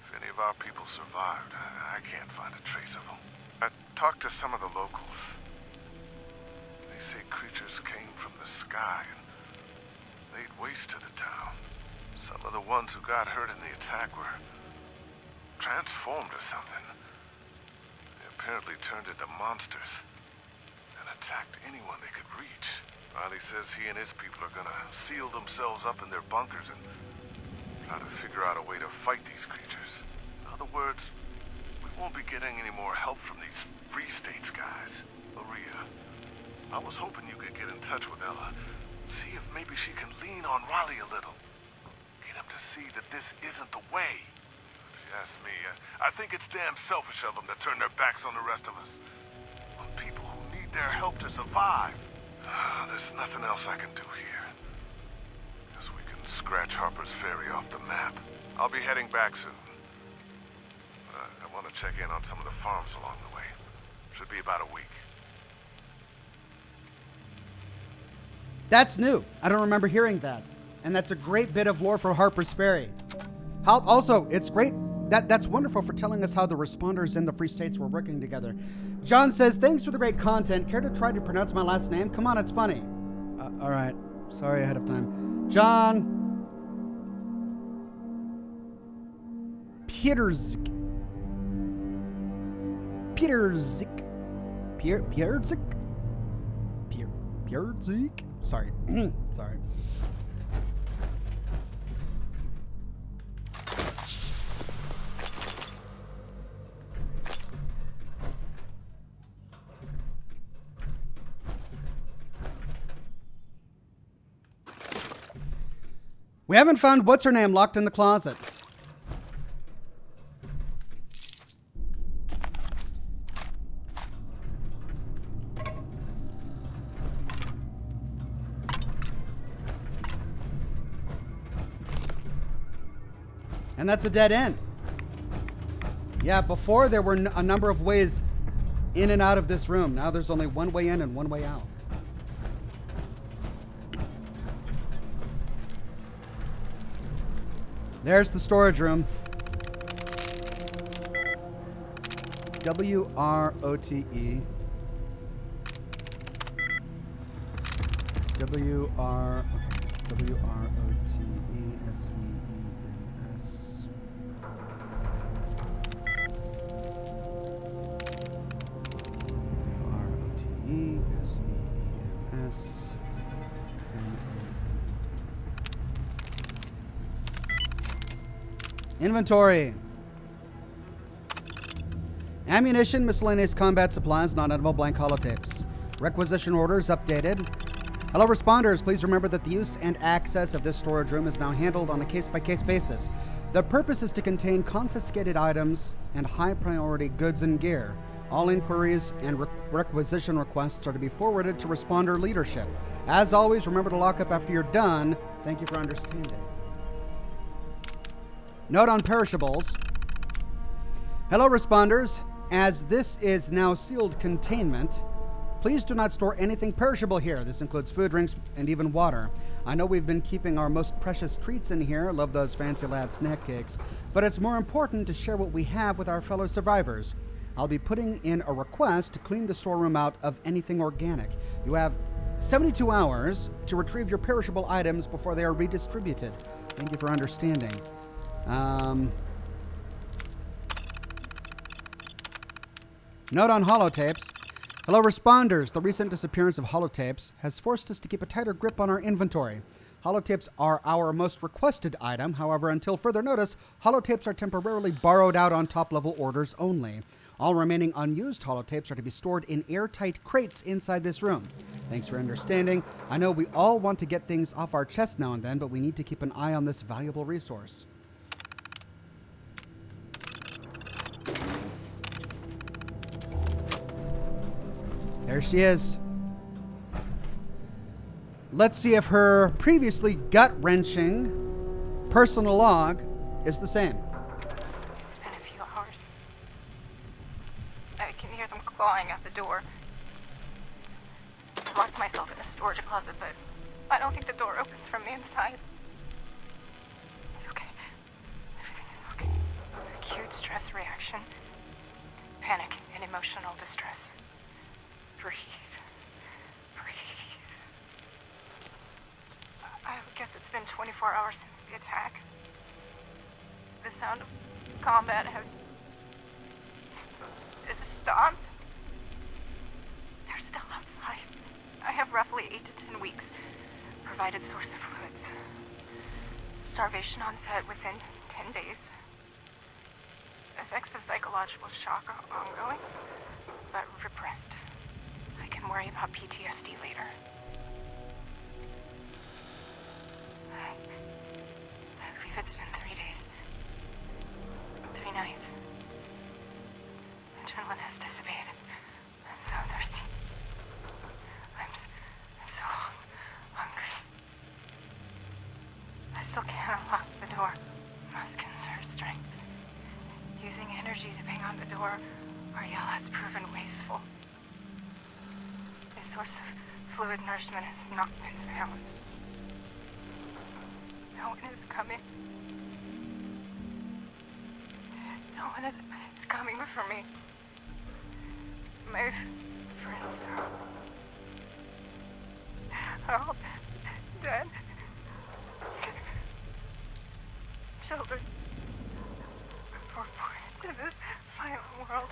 If any of our people survived, I can't find a trace of them. I talked to some of the locals. They say creatures came from the sky and laid waste to the town. Some of the ones who got hurt in the attack were transformed or something. They apparently turned into monsters and attacked anyone they could reach. Riley says he and his people are gonna seal themselves up in their bunkers and try to figure out a way to fight these creatures. In other words, we won't be getting any more help from these Free States guys. Maria, I was hoping you could get in touch with Ella. See if maybe she can lean on Riley a little. Get him to see that this isn't the way. If you ask me, I think it's damn selfish of them to turn their backs on the rest of us. On people who need their help to survive. There's nothing else I can do here. Guess we can scratch Harper's Ferry off the map. I'll be heading back soon. I want to check in on some of the farms along the way. Should be about a week. That's new. I don't remember hearing that. And that's a great bit of lore for Harper's Ferry. Also, it's great. That's wonderful for telling us how the responders in the Free States were working together. John says, thanks for the great content. Care to try to pronounce my last name? Come on, it's funny. All right. Sorry ahead of time. John Peterzik. Sorry. Sorry. We haven't found what's her name locked in the closet. And that's a dead end. Yeah, before there were a number of ways in and out of this room. Now there's only one way in and one way out. There's the storage room. W-R-O-T-E. W-R-O-T-E-S-E-E-N-S. W-R-O-T-E-S-E-E-N-S. Inventory. Ammunition, miscellaneous combat supplies, non-edible blank holotapes. Requisition orders updated. Hello responders, please remember that the use and access of this storage room is now handled on a case-by-case basis. The purpose is to contain confiscated items and high-priority goods and gear. All inquiries and requisition requests are to be forwarded to responder leadership. As always, remember to lock up after you're done. Thank you for understanding. Note on perishables. Hello responders, as this is now sealed containment, please do not store anything perishable here. This includes food, drinks, and even water. I know we've been keeping our most precious treats in here, love those fancy lad snack cakes, but it's more important to share what we have with our fellow survivors. I'll be putting in a request to clean the storeroom out of anything organic. You have 72 hours to retrieve your perishable items before they are redistributed. Thank you for understanding. Note on holotapes. Hello, responders. The recent disappearance of holotapes has forced us to keep a tighter grip on our inventory. Holotapes are our most requested item. However, until further notice, holotapes are temporarily borrowed out on top-level orders only. All remaining unused holotapes are to be stored in airtight crates inside this room. Thanks for understanding. I know we all want to get things off our chest now and then, but we need to keep an eye on this valuable resource. There she is. Let's see if her previously gut-wrenching personal log is the same. It's been a few hours. I can hear them clawing at the door. I locked myself in a storage closet, but I don't think the door opens from the inside. It's okay. Everything is okay. Acute stress reaction, panic, and emotional distress. Breathe. I guess it's been 24 hours since the attack. The sound of combat has stopped. They're still outside. I have roughly 8 to 10 weeks. Provided source of fluids. Starvation onset within 10 days. Effects of psychological shock are ongoing, but repressed. I can worry about PTSD later. I believe it's been 3 days. 3 nights. Adrenaline has dissipated. I'm so thirsty. I'm so hungry. I still can't unlock the door. Must conserve strength. Using energy to bang on the door or yell has proven wasteful. A source of fluid nourishment has not been found. No one is coming. No one is coming for me. My friends are all dead. Children were born into this violent world.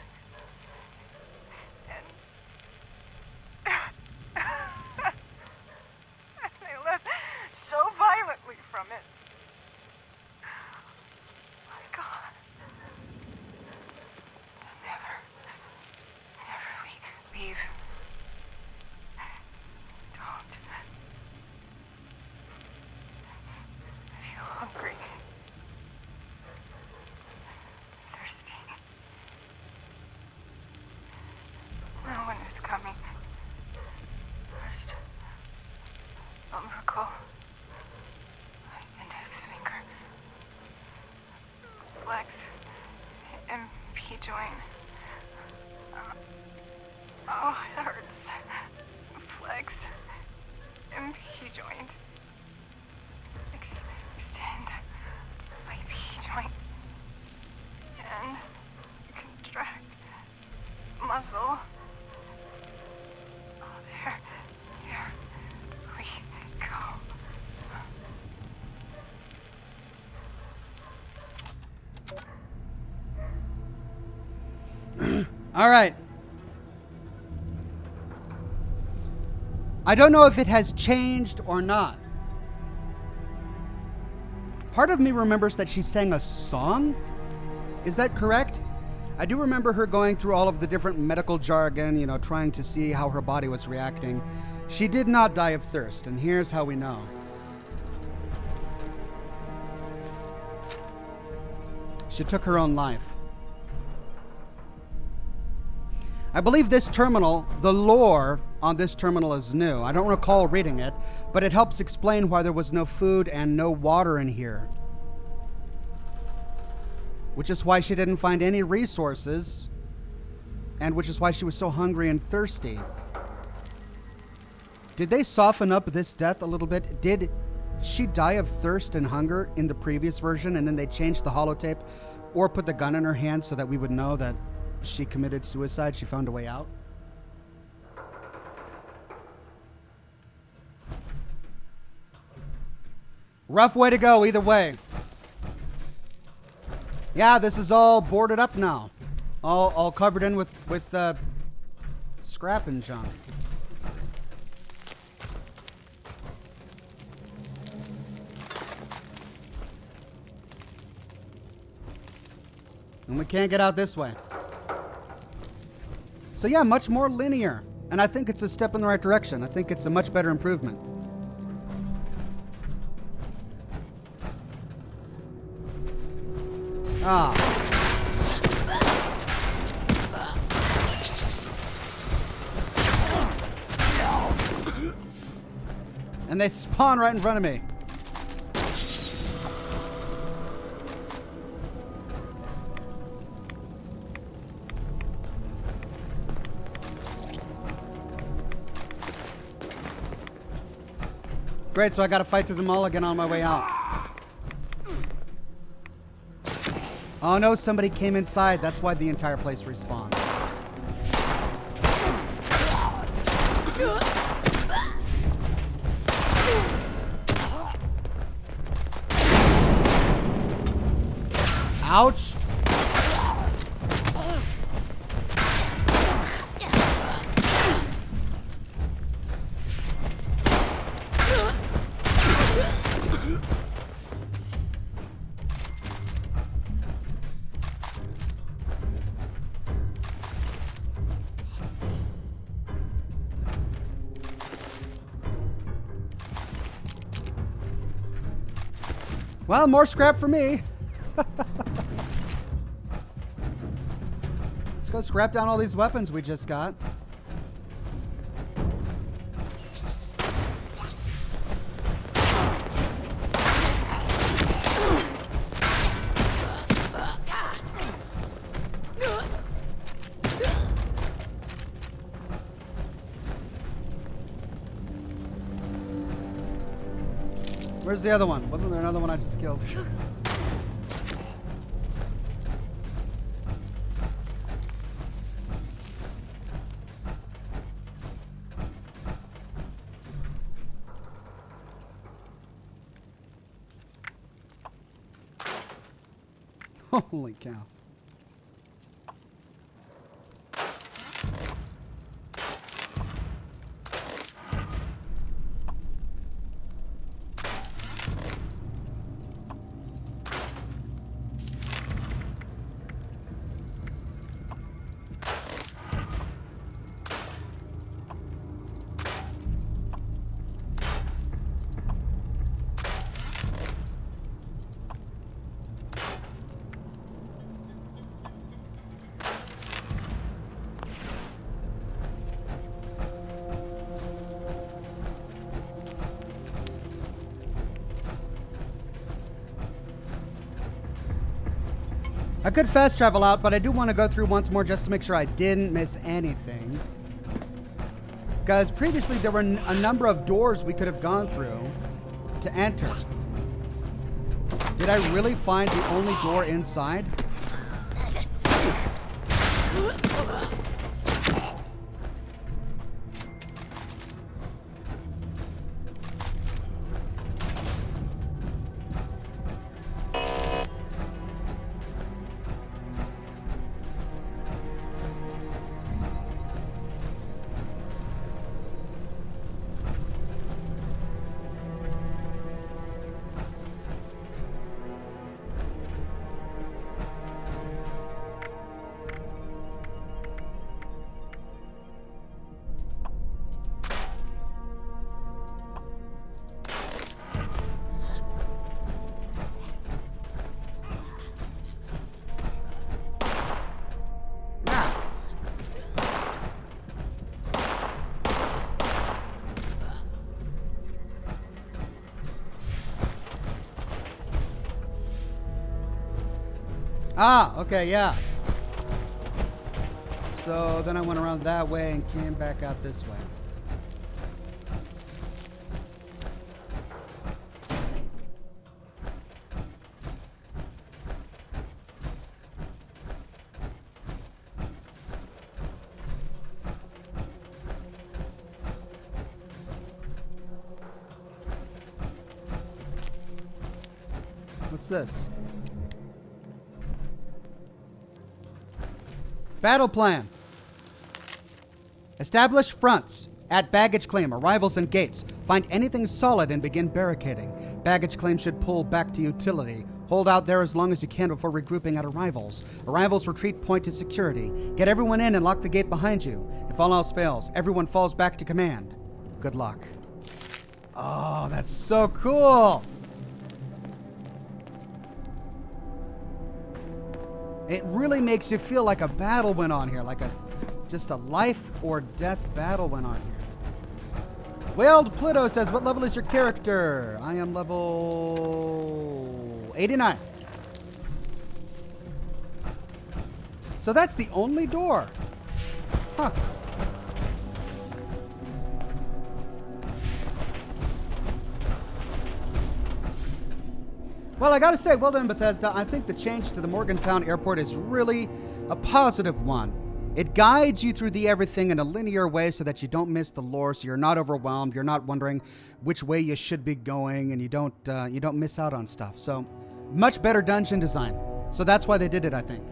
And they left so violently from it. My God. Never leave. Don't. I feel hungry. Thirsty. No one is coming. First, a miracle. Index finger. Flex. MP joint. Oh, it hurts. Flex. MP joint. Extend. IP joint. And contract. Muscle. Oh, there. Here we go. All right. I don't know if it has changed or not. Part of me remembers that she sang a song. Is that correct? I do remember her going through all of the different medical jargon, trying to see how her body was reacting. She did not die of thirst, and here's how we know. She took her own life. I believe this terminal, the lore on this terminal is new. I don't recall reading it, but it helps explain why there was no food and no water in here. Which is why she didn't find any resources, and which is why she was so hungry and thirsty. Did they soften up this death a little bit? Did she die of thirst and hunger in the previous version, and then they changed the holotape or put the gun in her hand so that we would know that she committed suicide, she found a way out? Rough way to go either way. Yeah, this is all boarded up now. All covered in with scrap and junk. And we can't get out this way. So yeah, much more linear. And I think it's a step in the right direction. I think it's a much better improvement. Ah. And they spawn right in front of me. Great, so I gotta fight through them all again on my way out. Oh no, somebody came inside. That's why the entire place respawned. Ouch. Well, more scrap for me. Let's go scrap down all these weapons we just got. Where's the other one? Wasn't there another one I just killed? Holy cow. I could fast travel out, but I do want to go through once more just to make sure I didn't miss anything. Because previously there were a number of doors we could have gone through to enter. Did I really find the only door inside? Ah, okay, yeah. So then I went around that way and came back out this way. What's this? Battle plan. Establish fronts at baggage claim, arrivals, and gates. Find anything solid and begin barricading. Baggage claim should pull back to utility. Hold out there as long as you can before regrouping at arrivals. Arrivals retreat point to security. Get everyone in and lock the gate behind you. If all else fails, everyone falls back to command. Good luck. Oh, that's so cool. It really makes you feel like a battle went on here, like just a life or death battle went on here. Whaled Pluto says, what level is your character? I am level 89. So that's the only door. Huh. Well, I gotta say, well done, Bethesda. I think the change to the Morgantown airport is really a positive one. It guides you through the everything in a linear way so that you don't miss the lore, so you're not overwhelmed, you're not wondering which way you should be going, and you don't miss out on stuff. So, much better dungeon design. So that's why they did it, I think.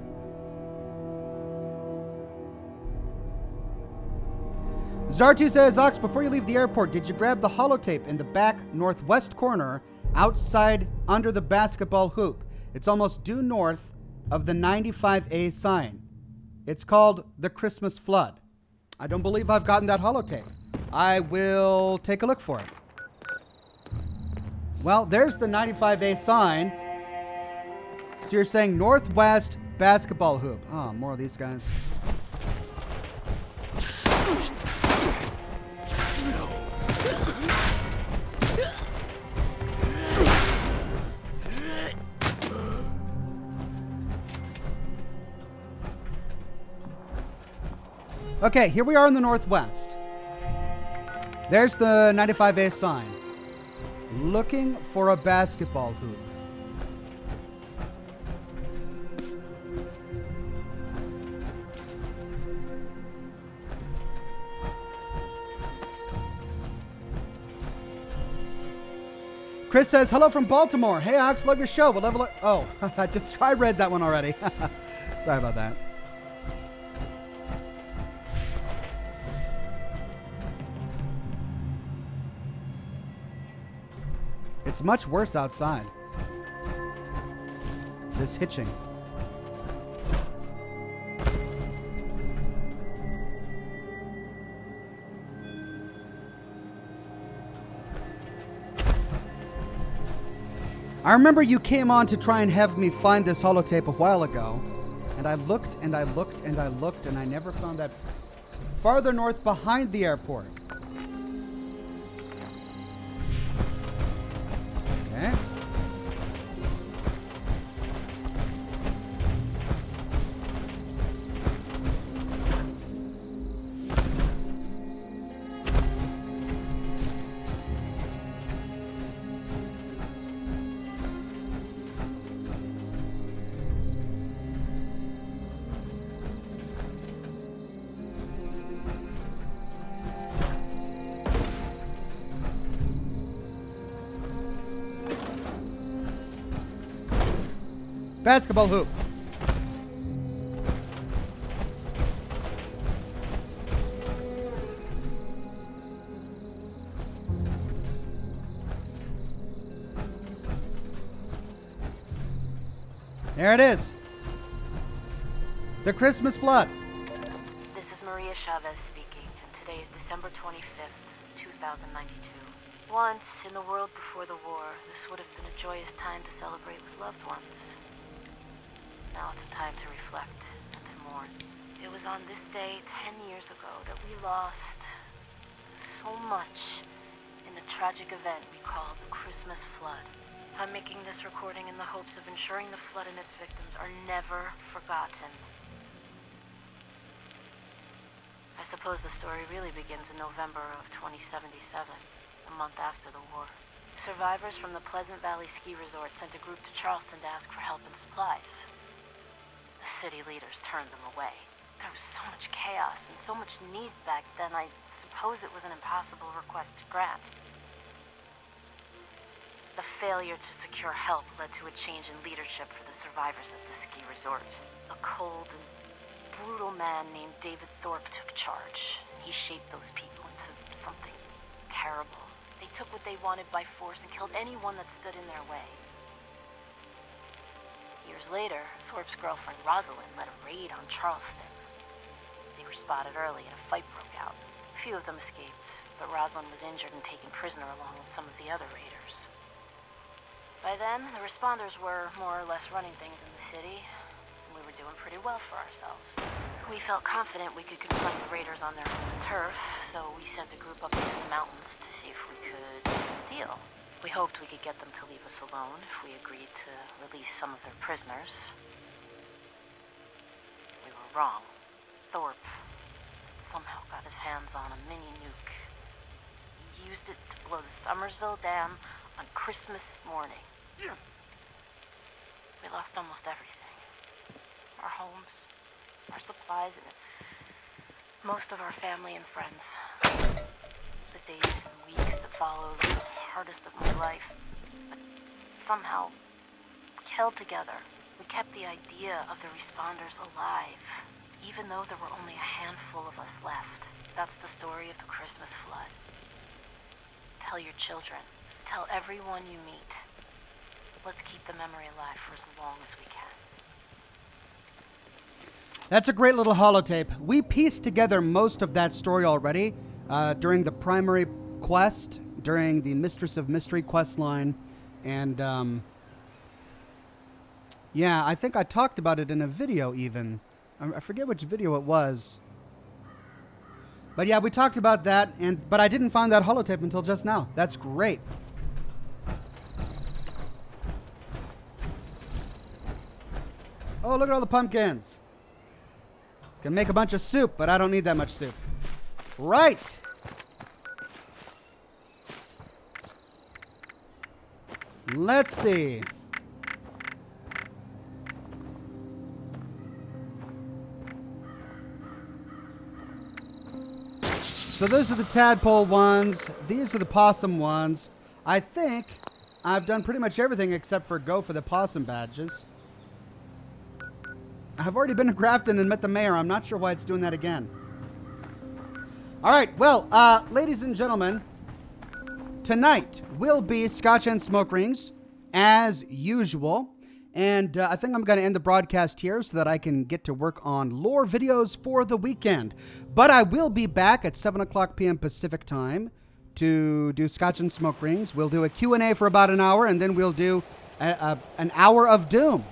Zartu says, Ox, before you leave the airport, did you grab the holotape in the back northwest corner outside under the basketball hoop? It's almost due north of the 95A sign. It's called the Christmas Flood. I don't believe I've gotten that holotape. I will take a look for it. Well, there's the 95A sign. So you're saying northwest basketball hoop. Oh, more of these guys. Okay, here we are in the northwest. There's the 95A sign. Looking for a basketball hoop. Chris says, hello from Baltimore. Hey, Ox, love your show. We'll level it. Oh, I read that one already. Sorry about that. It's much worse outside. This hitching. I remember you came on to try and have me find this holotape a while ago, and I looked and I looked and I looked and I never found that farther north behind the airport. Okay. Basketball hoop. There it is. The Christmas Flood. This is Maria Chavez speaking, and today is December 25th, 2092. Once, in the world before the war, this would have been a joyous time to celebrate with loved ones. Now it's a time to reflect and to mourn. It was on this day 10 years ago that we lost so much in the tragic event we call the Christmas Flood. I'm making this recording in the hopes of ensuring the flood and its victims are never forgotten. I suppose the story really begins in November of 2077, a month after the war. Survivors from the Pleasant Valley Ski Resort sent a group to Charleston to ask for help and supplies. The city leaders turned them away. There was so much chaos and so much need back then, I suppose it was an impossible request to grant. The failure to secure help led to a change in leadership for the survivors at the ski resort. A cold and brutal man named David Thorpe took charge. He shaped those people into something terrible. They took what they wanted by force and killed anyone that stood in their way. Years later, Thorpe's girlfriend Rosalind led a raid on Charleston. They were spotted early and a fight broke out. A few of them escaped, but Rosalind was injured and taken prisoner along with some of the other raiders. By then, the responders were more or less running things in the city, and we were doing pretty well for ourselves. We felt confident we could confront the raiders on their home turf, so we sent a group up into the mountains to see if we could deal. We hoped we could get them to leave us alone if we agreed to release some of their prisoners. We were wrong. Thorpe somehow got his hands on a mini nuke. He used it to blow the Summersville Dam on Christmas morning. We lost almost everything. Our homes, our supplies, and most of our family and friends. The days and weeks that followed were the hardest of my life. But somehow, we held together. We kept the idea of the responders alive, even though there were only a handful of us left. That's the story of the Christmas flood. Tell your children. Tell everyone you meet. Let's keep the memory alive for as long as we can. That's a great little holotape. We pieced together most of that story already during the primary quest, during the Mistress of Mystery quest line. And, yeah, I think I talked about it in a video even. I forget which video it was. But yeah, we talked about that, but I didn't find that holotape until just now. That's great. Oh, look at all the pumpkins. Can make a bunch of soup, but I don't need that much soup. Right. Let's see. So those are the Tadpole ones. These are the Possum ones. I think I've done pretty much everything except for go for the Possum badges. I've already been to Grafton and met the mayor. I'm not sure why it's doing that again. All right, well, ladies and gentlemen, tonight will be Scotch and Smoke Rings, as usual. And I think I'm going to end the broadcast here so that I can get to work on lore videos for the weekend. But I will be back at 7 o'clock p.m. Pacific time to do Scotch and Smoke Rings. We'll do a Q&A for about an hour, and then we'll do an hour of Doom.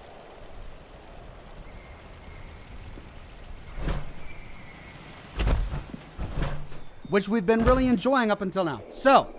Which we've been really enjoying up until now. So,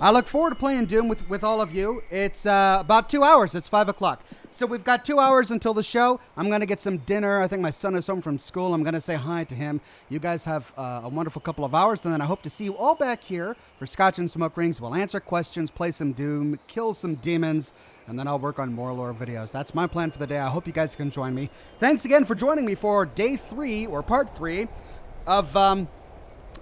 I look forward to playing Doom with all of you. It's about 2 hours. It's 5 o'clock. So we've got 2 hours until the show. I'm going to get some dinner. I think my son is home from school. I'm going to say hi to him. You guys have a wonderful couple of hours. And then I hope to see you all back here for Scotch and Smoke Rings. We'll answer questions, play some Doom, kill some demons, and then I'll work on more lore videos. That's my plan for the day. I hope you guys can join me. Thanks again for joining me for day 3, or part 3, of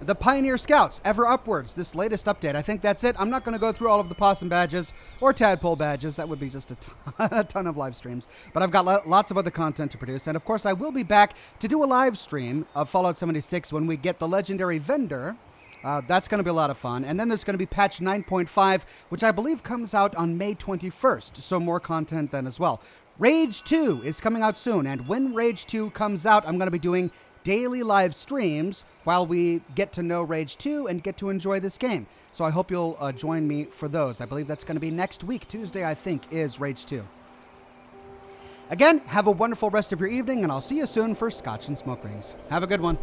the Pioneer Scouts, Ever Upwards, this latest update. I think that's it. I'm not going to go through all of the Possum badges or Tadpole badges. That would be just a ton of live streams. But I've got lots of other content to produce. And, of course, I will be back to do a live stream of Fallout 76 when we get the legendary vendor. That's going to be a lot of fun. And then there's going to be patch 9.5, which I believe comes out on May 21st. So more content then as well. Rage 2 is coming out soon. And when Rage 2 comes out, I'm going to be doing daily live streams while we get to know Rage 2 and get to enjoy this game. So I hope you'll join me for those. I believe that's going to be next week. Tuesday, I think, is Rage 2. Again, have a wonderful rest of your evening, and I'll see you soon for Scotch and Smoke Rings. Have a good one.